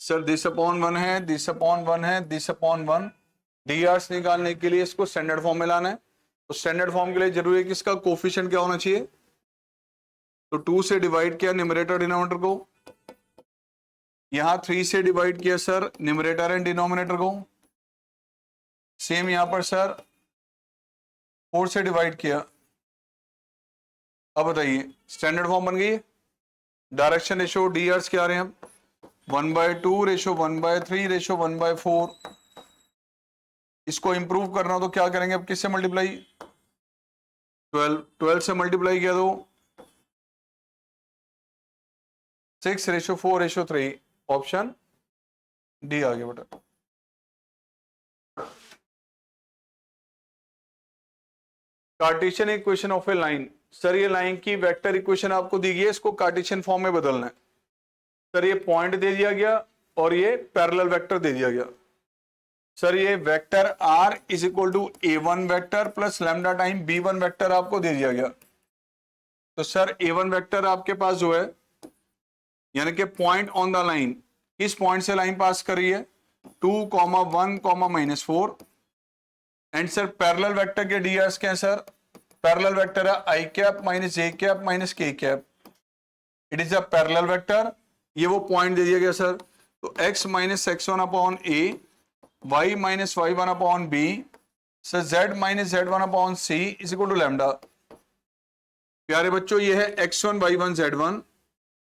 सर दिस अपॉन 1 है, दिस अपॉन 1 है, दिस अपॉन 1। डीआर्स निकालने के लिए इसको स्टैंडर्ड फॉर्म में लाना है, तो स्टैंडर्ड फॉर्म के लिए जरूरी है कि इसका कोफिशिएंट क्या होना चाहिए, तो 2 से डिवाइड किया न्यूमरेटर डिनोमिनेटर को, यहां 3 से डिवाइड किया सर न्यूमरेटर एंड डिनोमिनेटर को, सेम यहां पर सर 4 से डिवाइड किया। अब बताइए स्टैंडर्ड फॉर्म बन गई है। डायरेक्शन रेशियो डीआर्स क्या आ रहे हैं अब, 1/2 रेशो 1/3 रेशो 1/4। इसको इंप्रूव करना हो तो क्या करेंगे, अब किससे मल्टीप्लाई, 12 से मल्टीप्लाई किया तो 6/4/3, ऑप्शन डी आ गया बेटा। Cartesian equation of a line, sir ये लाइन की वेक्टर इक्वेशन आपको दी गई है, इसको कार्टेशियन फॉर्म में बदलना है। सर ये पॉइंट दे दिया गया और ये पैरेलल वेक्टर दे दिया गया। सर ये vector r is equal to a1 vector plus lambda time b1 vector आपको दे दिया गया। तो सर a1 वेक्टर आपके पास जो है यानी कि पॉइंट ऑन द लाइन, इस पॉइंट से लाइन पास कर रही है 2, 1, -4। एंड सर पैरेलल वेक्टर के डीआरस क्या है सर, पैरेलल वेक्टर है i cap minus j cap minus k cap, it is a parallel vector. ये वो पॉइंट दे दिया गया सर, तो x minus x1 upon a, y minus y1 upon b, sir z minus z1 upon c is equal to lambda. प्यारे बच्चों ये है x1 y1 z1,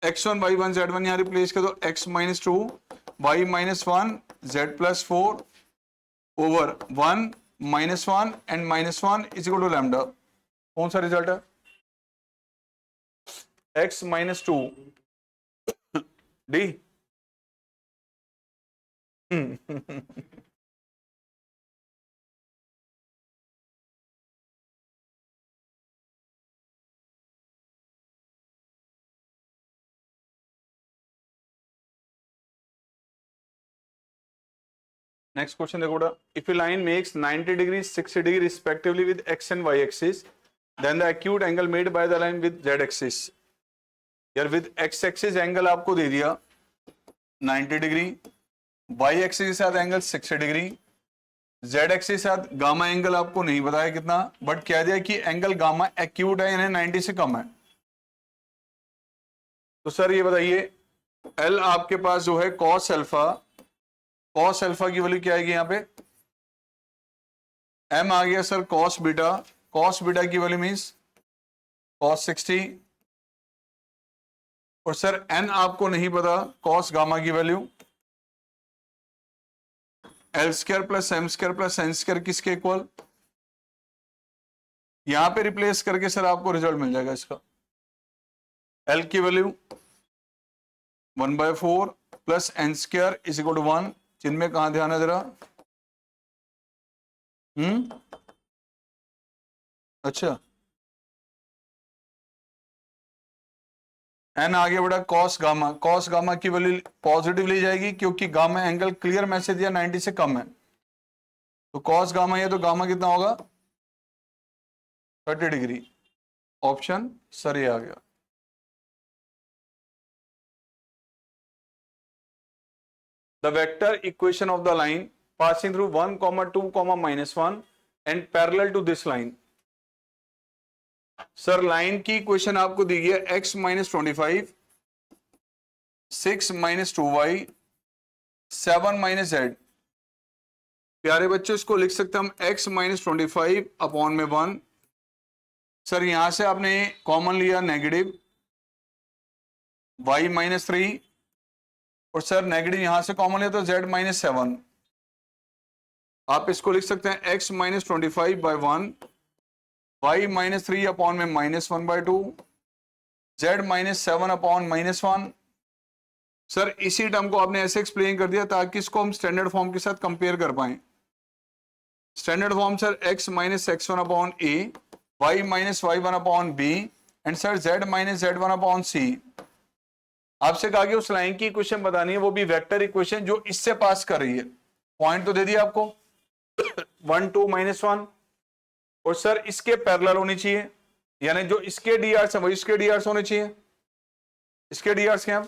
x1 y1 z1 यहां रिप्लेस कर दो x minus 2 y minus 1 z plus 4 over 1 -1 and -1 is equal to lambda. कौन सा result है, x minus 2 D. Next question देखो बेटा, if a line makes 90 degree 60 degree respectively with x and y axis, then the acute angle made by the line with z axis. यार with x axis angle आपको दे दिया 90 degree, y axis के साथ angle 60 degree, z axis के साथ gamma angle आपको नहीं बताया कितना, बट कह दिया कि एंगल गामा एक्यूट है यानी 90 से कम है। तो सर ये बताइए L आपके पास जो है cos अल्फा की वैल्यू क्या आएगी यहाँ पे, m आ गया सर cos बीटा की वैल्यू मींस cos 60, और सर n आपको नहीं पता cos गामा की value, L² plus m² plus n² किसके इक्वल, यहां पे रिप्लेस करके सर आपको रिजल्ट मिल जाएगा इसका। L की value 1/4 plus n² is equal to 1, जिनमें कहां ध्यान है जरा, अच्छा n आ गया बेटा cos गामा की वैल्यू पॉजिटिव ली जाएगी क्योंकि गामा एंगल क्लियर मैसेज दिया 90 से कम है, तो cos गामा ये तो गामा कितना होगा 30 डिग्री, ऑप्शन सर ये आ गया। The vector equation of the line passing through 1, 2, -1 and parallel to this line. Sir line की इक्वेशन आपको दी गई है x minus 25, 6 minus 2y, 7 minus z। प्यारे बच्चों इसको लिख सकते हैं हम x माइनस 25 अपॉन में 1। सर यहां से आपने कॉमन लिया नेगेटिव y माइनस 3, और सर नेगेटिव यहां से कॉमन लिया तो z माइनस 7। आप इसको लिख सकते हैं x minus 25/1, y minus 3 upon में -1/2, z माइनस 7 अपॉन -1, सर इसी टर्म को आपने ऐसे एक्सप्लेन कर दिया ताकि इसको हम स्टैंडर्ड फॉर्म के साथ कंपेयर कर पाए। Standard form sir x minus x one upon a, y minus y one upon b, and sir z minus z one upon c. आपसे कहा कि उस लाइन की इक्वेशन बतानी है, वो भी वेक्टर इक्वेशन जो इससे पास कर रही है। पॉइंट तो दे दिया आपको 1 2 -1, और सर इसके पैरेलल होनी चाहिए, यानी जो इसके डीआर्स है वही इसके डीआर्स होने चाहिए। इसके डीआर्स क्या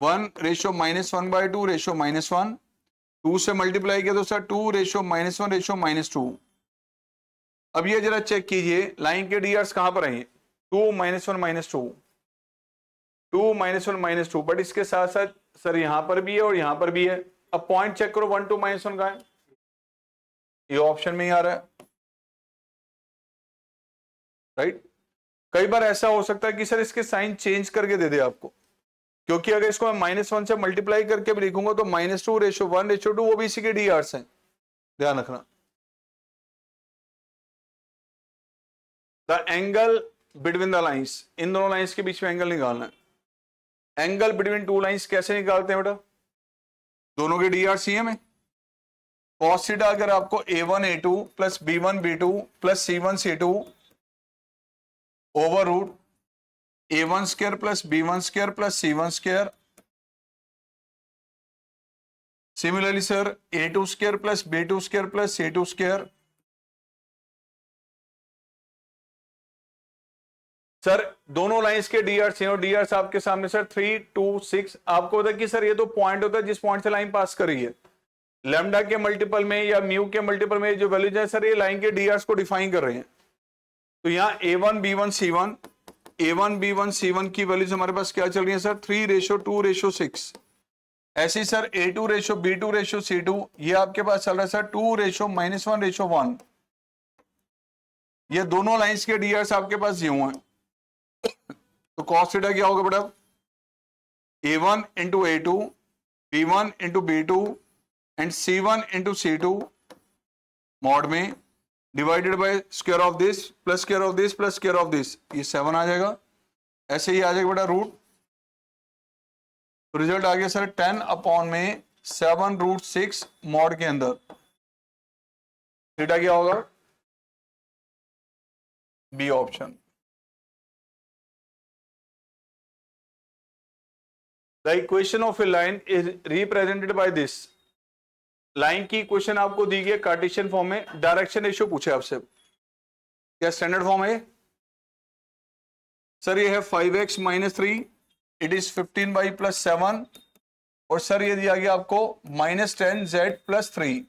1:-1/2 रेशो -1, 2 से मल्टीप्लाई किया तो सर 2:-1 रेशो -2। अब ये जरा चेक कीजिए लाइन के डीआर्स कहां पर है, 2 -1 -2, 2 -1 -2, बट इसके साथ साथ सर यहां पर भी है और यहां पर भी है। अब पॉइंट चेक करो 1 2 -1 का है, ये ऑप्शन में ही आ रहा है, राइट। कई बार ऐसा हो सकता है कि सर इसके साइन चेंज करके दे दे आपको, क्योंकि अगर इसको मैं -1 से मल्टीप्लाई करके भी लिखूंगा तो -2:1:2 वो भी इसी के डीआर्स हैं, ध्यान रखना। The angle between the lines, इन दोनों लाइंस के बीच में एंगल निकालना है। एंगल बिटवीन टू लाइंस कैसे निकालते हैं बेटा, दोनों के डीआर सेम है। कॉस थीटा अगर आपको a1 a2 plus b1 b2 plus c1 c2 over root a1 square plus b1 square plus c1 square, similarly sir a2 square plus b2 square plus c2 square. Sir दोनों lines के DRs हैं और डीआर्स आपके सामने sir 3 2 6। आपको पता है कि सर ये तो पॉइंट होता है जिस पॉइंट से लाइन पास कर रही है। लैम्डा के मल्टीपल में या म्यू के मल्टीपल में जो वैल्यूज है सर ये लाइन के डीआर्स को डिफाइन कर रहे हैं। तो यहाँ a1 b1 c1, a1 b1 c1 की वैल्यूज हमारे पास क्या चल रही है सर 3:2:6। ऐसे ही सर a2:b2:c2 ये आपके पास चल रहा है सर 2:-1:1। ये दोनों लाइंस के डीआर्स आपके पास यूं हैं। तो कॉस थीटा क्या होगा बेटा, a1 into a2, b1 into b2 and c1 into c2 mod में divided by square of this plus square of this plus square of this, ये 7 आ जाएगा। ऐसे ही आ जाएगा बेटा रूट, तो रिजल्ट आ गया सर 10/7√6 मॉड के अंदर। थीटा क्या होगा, B option. The equation of a line is represented by this। Line की इक्वेशन आपको दी गई कार्टेशियन फॉर्म में, डायरेक्शन रेशियो पूछे आपसे, क्या स्टैंडर्ड फॉर्म है सर, ये है 5x - 3, इट इज 15y + 7, और सर ये दिया गया आपको -10z + 3।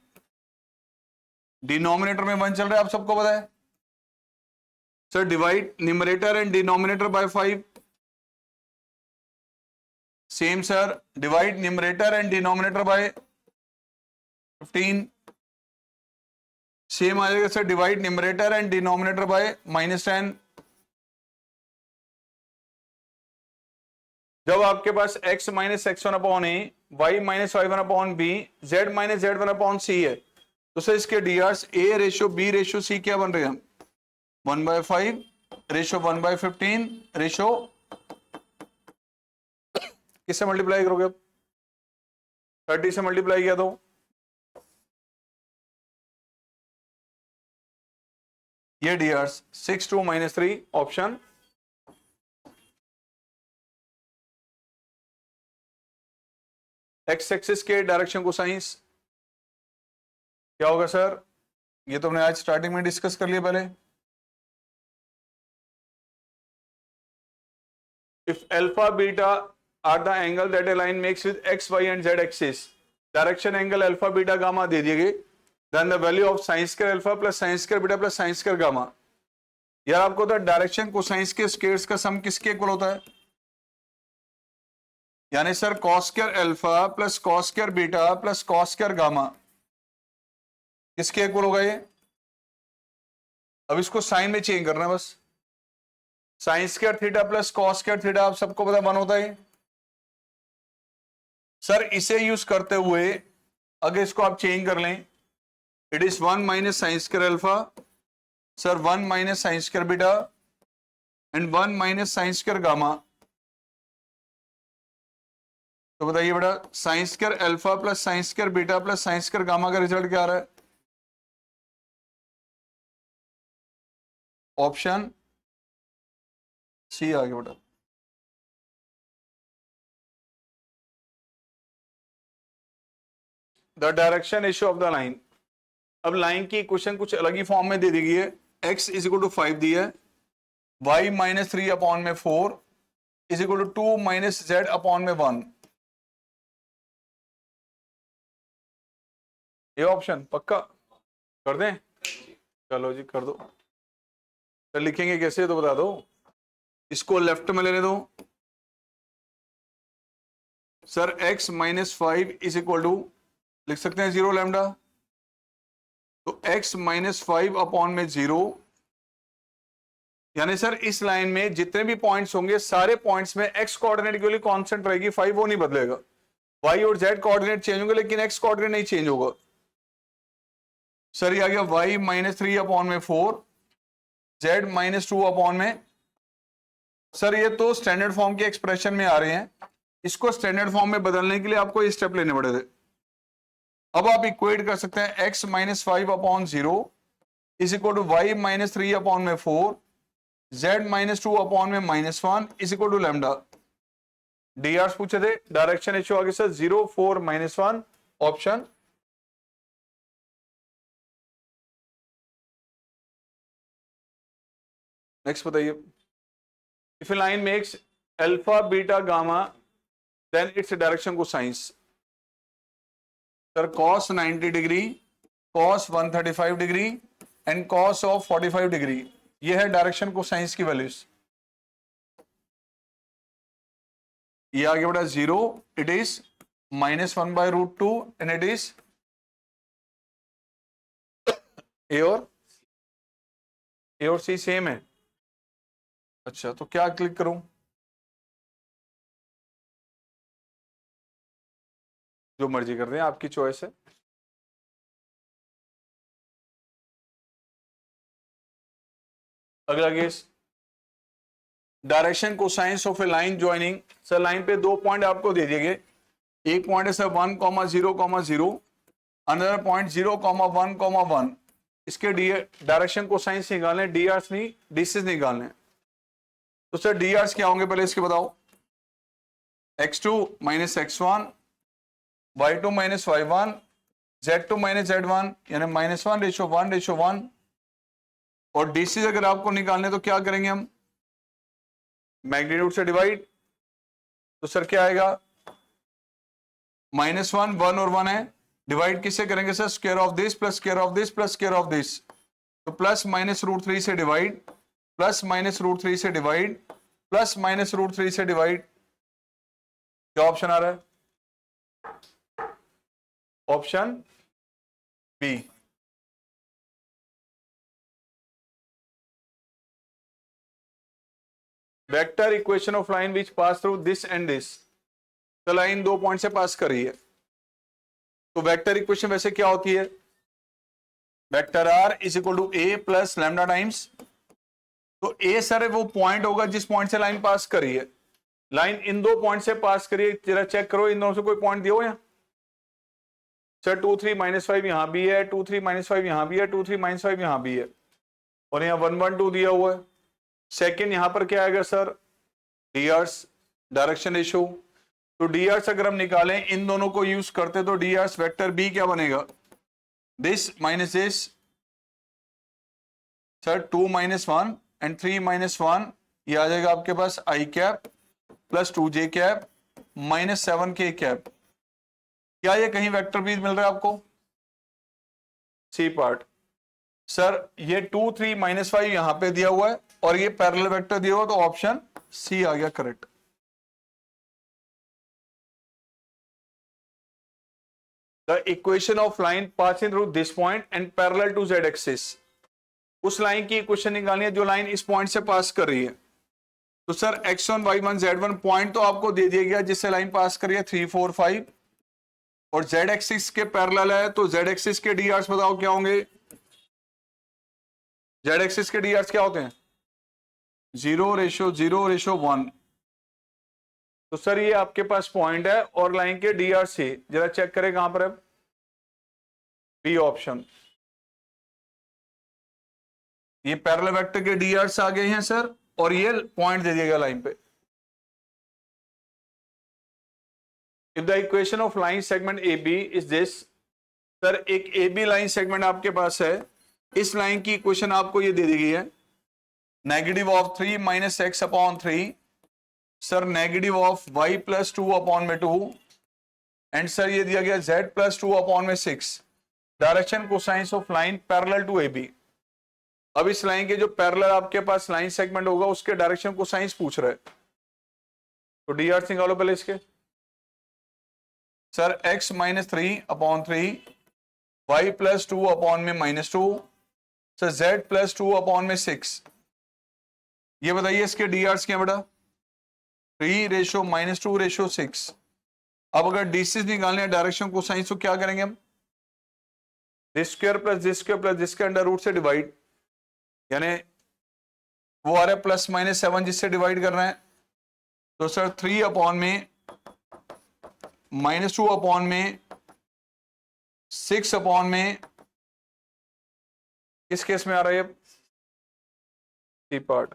डिनोमिनेटर में 1 चल रहा है, आप सबको पता है sir. Divide numerator and denominator by 5, same sir. Divide numerator and denominator by 15, same आ जाएगा sir. Divide numerator and denominator by -10। जब आपके पास x - x1 upon a, y - y1 upon b, z - z1 upon c है, तो sir इसके डीआर्स a:b:c क्या बन रहे हैं, 1/5 रेशो 1/15 रेशो किससे मल्टीप्लाई करोगे अब, 30 से मल्टीप्लाई किया तो ये डीआर्स 6 2 -3 ऑप्शन। एक्स एक्सिस के डायरेक्शन को साइंस क्या होगा सर, ये तो हमने आज स्टार्टिंग में डिस्कस कर लिया पहले। If alpha beta are the angle that a line makes with x y and z axis, direction angle alpha beta gamma दे दिए गए, then the value of sine square alpha plus sine square beta plus sine square gamma. यार आपको तो direction cosines के squares का सम किसके equal होता है, यानी sir cos square alpha plus cos square beta plus cos square gamma किसके इक्वल होगा ये। अब इसको साइन में चेंज करना है बस, sine square theta plus cos square theta आप सबको पता 1 होता है सर। इसे यूज करते हुए अगर इसको आप चेंज कर लें, it is 1 - sign square alpha sir, 1 - sign square beta and 1 - sign square gamma. तो बताइए बेटा, sign square alpha plus sine square beta plus sine square gamma का रिजल्ट क्या आ रहा है? ऑप्शन सी आ गया बेटा। The direction ratio of the line. अब लाइन की इक्वेशन कुछ अलग ही फॉर्म में दे दी गई है। x इज इक्वल टू 5 दी है, y माइनस 3 अपॉन में 4 is equal to 2 minus z upon में 1। ये ऑप्शन पक्का कर दें? चलो जी कर दो। तो लिखेंगे कैसे तो बता दो। इसको लेफ्ट में लेने दो। Sir x minus 5 is equal to लिख सकते हैं 0 लैम्डा। तो x माइनस 5 अपॉन में 0, यानी सर इस लाइन में जितने भी पॉइंट्स होंगे सारे पॉइंट्स में x कोऑर्डिनेट की वैल्यू कांस्टेंट रहेगी, 5 वो नहीं बदलेगा। y और z कोऑर्डिनेट चेंज होंगे लेकिन x कोऑर्डिनेट नहीं चेंज होगा। सर ये आ गया y माइनस 3 अपॉन में 4, z माइनस 2 अपॉन में। सर ये तो स्टैंडर्ड फॉर्म के एक्सप्रेशन में आ रहे हैं, इसको स्टैंडर्ड फॉर्म में बदलने के लिए आपको ये स्टेप लेने पड़े थे। अब आप इक्वेट कर सकते हैं x minus 5 upon 0 is equal to y minus 3 upon में 4, z माइनस 2 अपॉन में minus 1 is equal to lambda. DR पूछे थे, डायरेक्शन रेशियो आगे सर 0 4 माइनस 1 ऑप्शन। नेक्स्ट बताइए, if a line makes alpha beta gamma then its direction cosines. Sir cos 90 degree, cos 135 degree and cos of 45 degree, ये है direction को science की values. ये आ गया बेटा 0, it is -1/√2 and it is a और सी सेम है। अच्छा तो क्या क्लिक करूं? जो मर्जी कर दें, आपकी चॉइस है। अगला case, direction cosines of a line joining. Sir line पे दो पॉइंट आपको दे दिए गए, एक पॉइंट है सर 1,0,0, अनदर पॉइंट 0,1,1। इसके डायरेक्शन कोसाइंस निकालने, डीआर्स नहीं डीसीस निकालने। तो सर डीआर्स क्या होंगे पहले इसके बताओ। x2 minus x1, y2 minus y1, z2 minus z1, यानी -1:1:1। और डीसी अगर आपको निकालने तो क्या करेंगे हम, मैग्नीट्यूड से डिवाइड। तो सर क्या आएगा, -1 1 और 1 है, डिवाइड किससे करेंगे sir, square of this plus square of this plus square of this. तो +-√3 से डिवाइड, +-√3 से डिवाइड, +-√3 से डिवाइड। क्या ऑप्शन आ रहा है? Option B. Vector equation of line which pass through this and this. तो लाइन दो पॉइंट से पास कर रही है, तो वेक्टर इक्वेशन वैसे क्या होती है, vector r is equal to a plus lambda times. तो ए सर वो पॉइंट होगा जिस पॉइंट से लाइन पास कर रही है। लाइन इन दो पॉइंट से पास करिए, जरा चेक करो इन दोनों से कोई पॉइंट दिया हो यहाँ। सर 2 3 -5 यहां भी है, 2 3 -5 यहां भी है, 2 3 -5 यहां भी है, और यहाँ 1 1 2 दिया हुआ है। सेकेंड यहां पर क्या आएगा सर, डीआर्स, डायरेक्शन रेशियो। तो डीआर्स अगर हम निकालें इन दोनों को यूज करते तो डीआर्स वेक्टर बी क्या बनेगा, this minus this. Sir 2 -1 and 3 -1, ये आ जाएगा आपके पास i cap plus 2j cap -7k cap. क्या ये कहीं वेक्टर बी मिल रहा है आपको? C part. सर ये 2 3 -5 यहां पे दिया हुआ है और ये पैरेलल वेक्टर दिया हुआ, तो ऑप्शन सी आ गया correct. The equation of line passing through this point and parallel to z axis। उस लाइन की इक्वेशन निकालनी है जो लाइन इस पॉइंट से पास कर रही है। तो sir x1 y1 z1 point तो आपको दे दिया गया जिससे लाइन पास कर रही है 3 4 5, और z एक्सिस के पैरेलल है, तो z एक्सिस के डीआर्स बताओ क्या होंगे। z एक्सिस के डीआर्स क्या होते हैं, 0:0:1। तो सर ये आपके पास पॉइंट है और लाइन के डी आर सी, जरा चेक करें कहां पर है, बी ऑप्शन। ये पैरेलल वेक्टर के डी आर आ गए हैं सर, और ये पॉइंट दे दिया गया लाइन पे। If the equation of line segment A B is this, sir एक ए बी लाइन सेगमेंट आपके पास है, इस लाइन की इक्वेशन आपको ये दे दी गई है, negative of 3 minus x upon 3, sir negative of y plus 2 upon में 2, एंड सर ये दिया गया z प्लस 2 अपॉन में 6, direction cosines of line parallel to A B. अब इस लाइन के जो पैरेलल आपके पास लाइन सेगमेंट होगा उसके डायरेक्शन कोसाइंस पूछ रहा है, तो डी आर निकालो पहले इसके। Sir x minus 3 upon 3, y plus 2 upon में minus 2, sir z plus 2 upon में 6। ये बताइए इसके डी आर क्या बेटा, 3 रेशो माइनस 2 रेशो 6। अब अगर डीसीज निकालने डायरेक्शन कोसाइंस तो क्या करेंगे हम, this square plus this square plus this के अंडर रूट से डिवाइड, यानी वो आ रहा है प्लस माइनस 7 जिससे डिवाइड कर रहे हैं, तो सर 3 अपॉन में माइनस 2 अपॉन में 6 अपॉन में, किस केस में आ रहा है C part.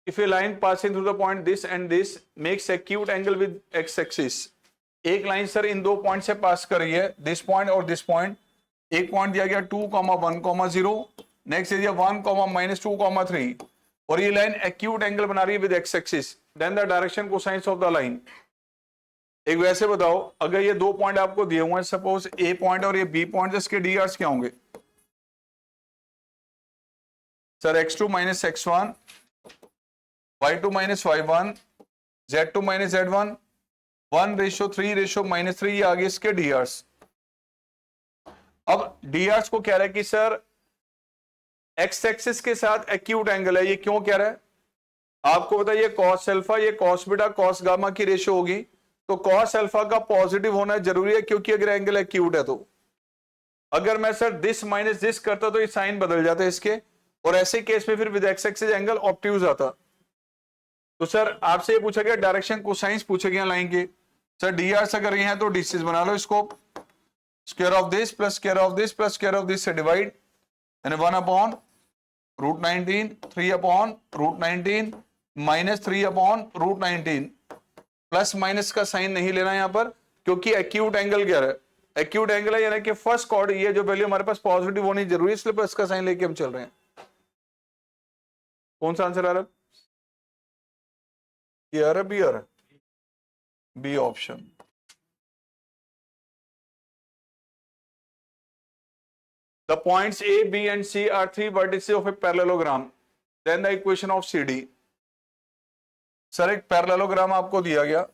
If a line passing through the point this and this makes acute angle with x axis, एक लाइन सर इन दो पॉइंट से पास कर रही है, दिस पॉइंट और दिस पॉइंट। एक पॉइंट दिया गया 2,1,0, नेक्स्ट दिया 1,-2,3, और ये लाइन एक्यूट एंगल बना रही है with x axis, then the direction cosines of the line. एक वैसे बताओ, अगर ये दो पॉइंट आपको दिए हुए हैं, सपोज ए पॉइंट और ये बी पॉइंट, इसके डी आर्स क्या होंगे sir, x2 minus x1, y2 minus y1, z2 minus z1, 1:3:-3, ये आगे इसके डीआर्स। अब डीआर्स को कह रहा है कि सर एक्स एक्सिस के साथ एक्यूट एंगल है, ये क्यों कह रहा है आपको बताइए, ये कॉस अल्फा, ये कॉस बीटा कॉस गामा की रेशो होगी, तो कॉस अल्फा का पॉजिटिव होना जरूरी है, क्योंकि अगर एंगल एक्यूट है तो। अगर मैं सर दिस माइनस दिस करता तो ये साइन बदल जाता है इसके, और ऐसे केस में फिर with x axis angle obtuse आता। तो सर आपसे ये पूछा गया डायरेक्शन कोसाइंस पूछे गए लाइन के, सर डी आर अगर ये हैं तो डीसीज बना लो इसको, square of this plus square of this plus square of this से डिवाइड, यानी 1/√19, 3/√19 माइनस 3/√19। प्लस माइनस का साइन नहीं लेना यहां पर, क्योंकि एक्यूट एंगल क्या है, एक्यूट एंगल है, यानी कि फर्स्ट कॉर्ड ये जो वैल्यू हमारे पास पॉजिटिव होनी जरूरी है, इसलिए प्लस का साइन लेके हम चल रहे हैं। कौन सा आंसर आ रहा है, ये आ रहा है, बी आ रहा है, B option. The points A, B and C are three vertices of a parallelogram. Then the equation of CD. Sir एक पैरेललोग्राम आपको दिया गया,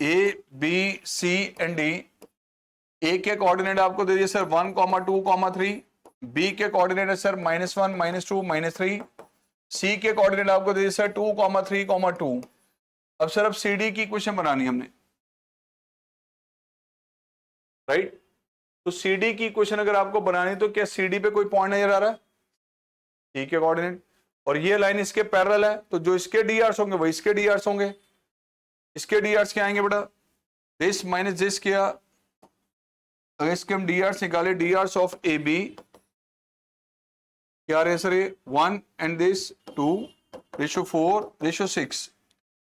A, B, C and D। A के कोऑर्डिनेट आपको दे दिए सर 1,2,3, B के कोऑर्डिनेट है sir -1, -2, -3, C के कोऑर्डिनेट आपको दे दिए सर 2,3,2। अब सर अब CD की इक्वेशन बनानी हमने, राइट। तो CD की इक्वेशन अगर आपको बनानी तो क्या CD पे कोई पॉइंट नजर आ रहा है, C के कोऑर्डिनेट, और ये लाइन इसके पैरेलल है, तो जो इसके डी आर्स होंगे वही इसके डी आर्स होंगे। इसके डी आर्स क्या आएंगे बेटा, दिस माइनस दिस किया, अगर इसके हम डी आर्स निकाले, D Rs of A B क्या रहे सर, ये 1 एंड दिस 2:4:6।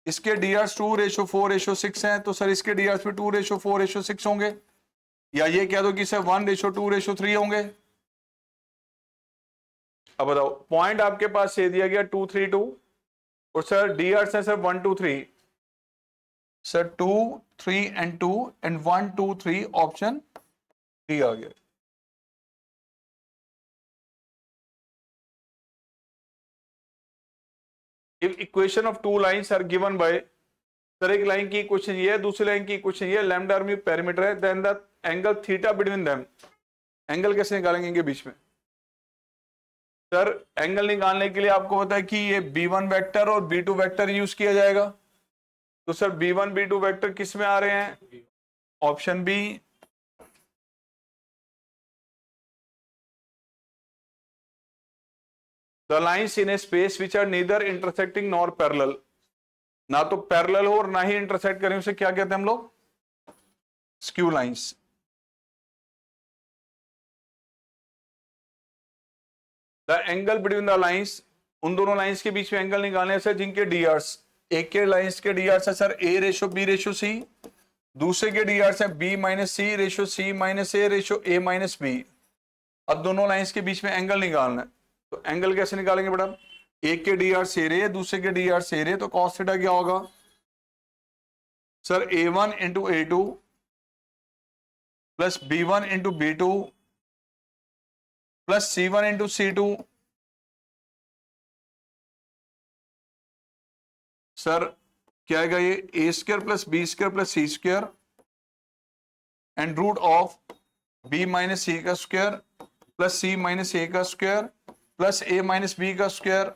इसके डी आर्स 2:4:6 हैं, तो सर इसके डी आर्स पे 2:4:6 होंगे, या ये कह दो कि सर 1:2:3 होंगे। अब बताओ, पॉइंट आपके पास से दिया गया 2, 3, 2, और सर डी आर है sir 1, 2, 3, sir 2, 3 and 2 and 1, 2, 3 option D आ गया। If equation of two lines are given by, sir एक लाइन की इक्वेशन ये है, दूसरी लाइन की इक्वेशन ये, लैम्डा आर्मी पैरामीटर है, then the angle theta between them. Angle कैसे निकालेंगे इनके बीच में, सर एंगल निकालने के लिए आपको पता है कि ये b1 वेक्टर और b2 वेक्टर यूज किया जाएगा। तो सर b1 b2 वेक्टर किस में आ रहे हैं, option B, the lines in a space which are neither intersecting nor parallel, ना तो पैरेलल हो और ना ही इंटरसेक्ट करें, उसे क्या कहते हैं हम लोग? Skew lines. The angle between the lines, उन दोनों लाइन्स के बीच में एंगल निकालने से जिनके डीआर्स, एक के लाइन्स के डीआर्स है sir A ratio B ratio C, दूसरे के डीआर्स है B minus C ratio C minus A ratio A minus B. अब दोनों लाइन्स के बीच में एंगल निकालना है, तो एंगल कैसे निकालेंगे बेटा? एक के डी आर से रे, दूसरे के डी आर से रे, तो कॉस थीटा क्या होगा sir? A1 into A2 plus B1 into B2 plus C1 into C2। Sir क्या आएगा ये? A square plus b square plus c square and root of b minus c का square plus c minus a का square plus a minus b का square.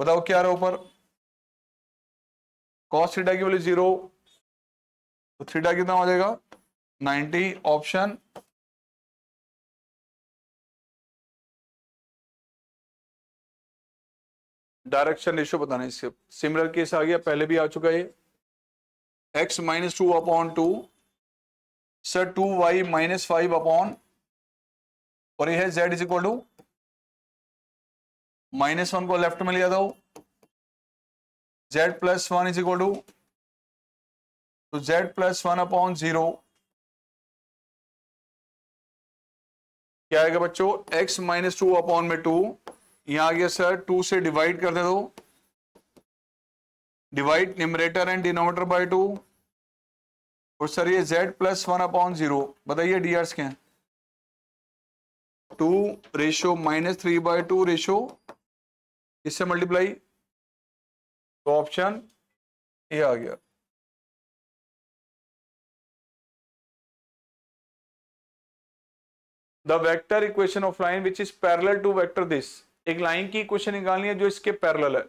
बताओ क्या रहा ऊपर? कॉस थीटा की वैल्यू 0, तो थीटा कितना हो जाएगा? 90। ऑप्शन डायरेक्शन रेशियो बताना। इससे सिमिलर केस आ गया, पहले भी आ चुका है। x minus 2 upon 2 sir 2y minus 5 upon, और ये है z इज इक्वल टू -1 को लेफ्ट में लिया था, z plus 1 is equal to, तो z प्लस 1 अपॉन 0 क्या आएगा बच्चों? x माइनस 2 अपॉन में 2, यहां आ गया सर 2 से डिवाइड कर दे दो, divide numerator and denominator bye 2, और सर ये z प्लस 1 अपॉन 0, बताइए डीआर्स क्या है? 2 रेशो माइनस 3 बाय 2 रेशो इससे मल्टीप्लाई, तो ऑप्शन ये आ गया। The vector equation of line which is parallel to vector this, एक लाइन की इक्वेशन निकालनी है जो इसके पैरेलल है,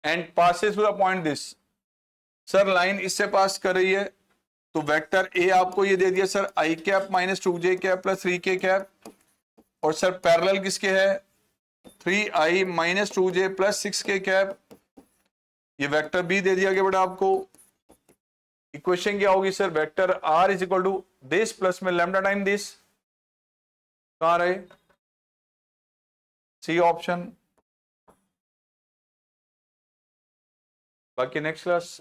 and passes through the point this. Sir line इससे पास कर रही है, तो वेक्टर ए आपको ये दे दिया sir i cap minus 2j cap plus 3k cap, और सर पैरेलल किसके है? 3i minus 2j plus 6k cap. ये वेक्टर बी दे दिया गया बेटा आपको। इक्वेशन क्या होगी sir? Vector r is equal to this plus में लैम्डा टाइम दिस, कहां रहे? C option. बाकी नेक्स्ट क्लास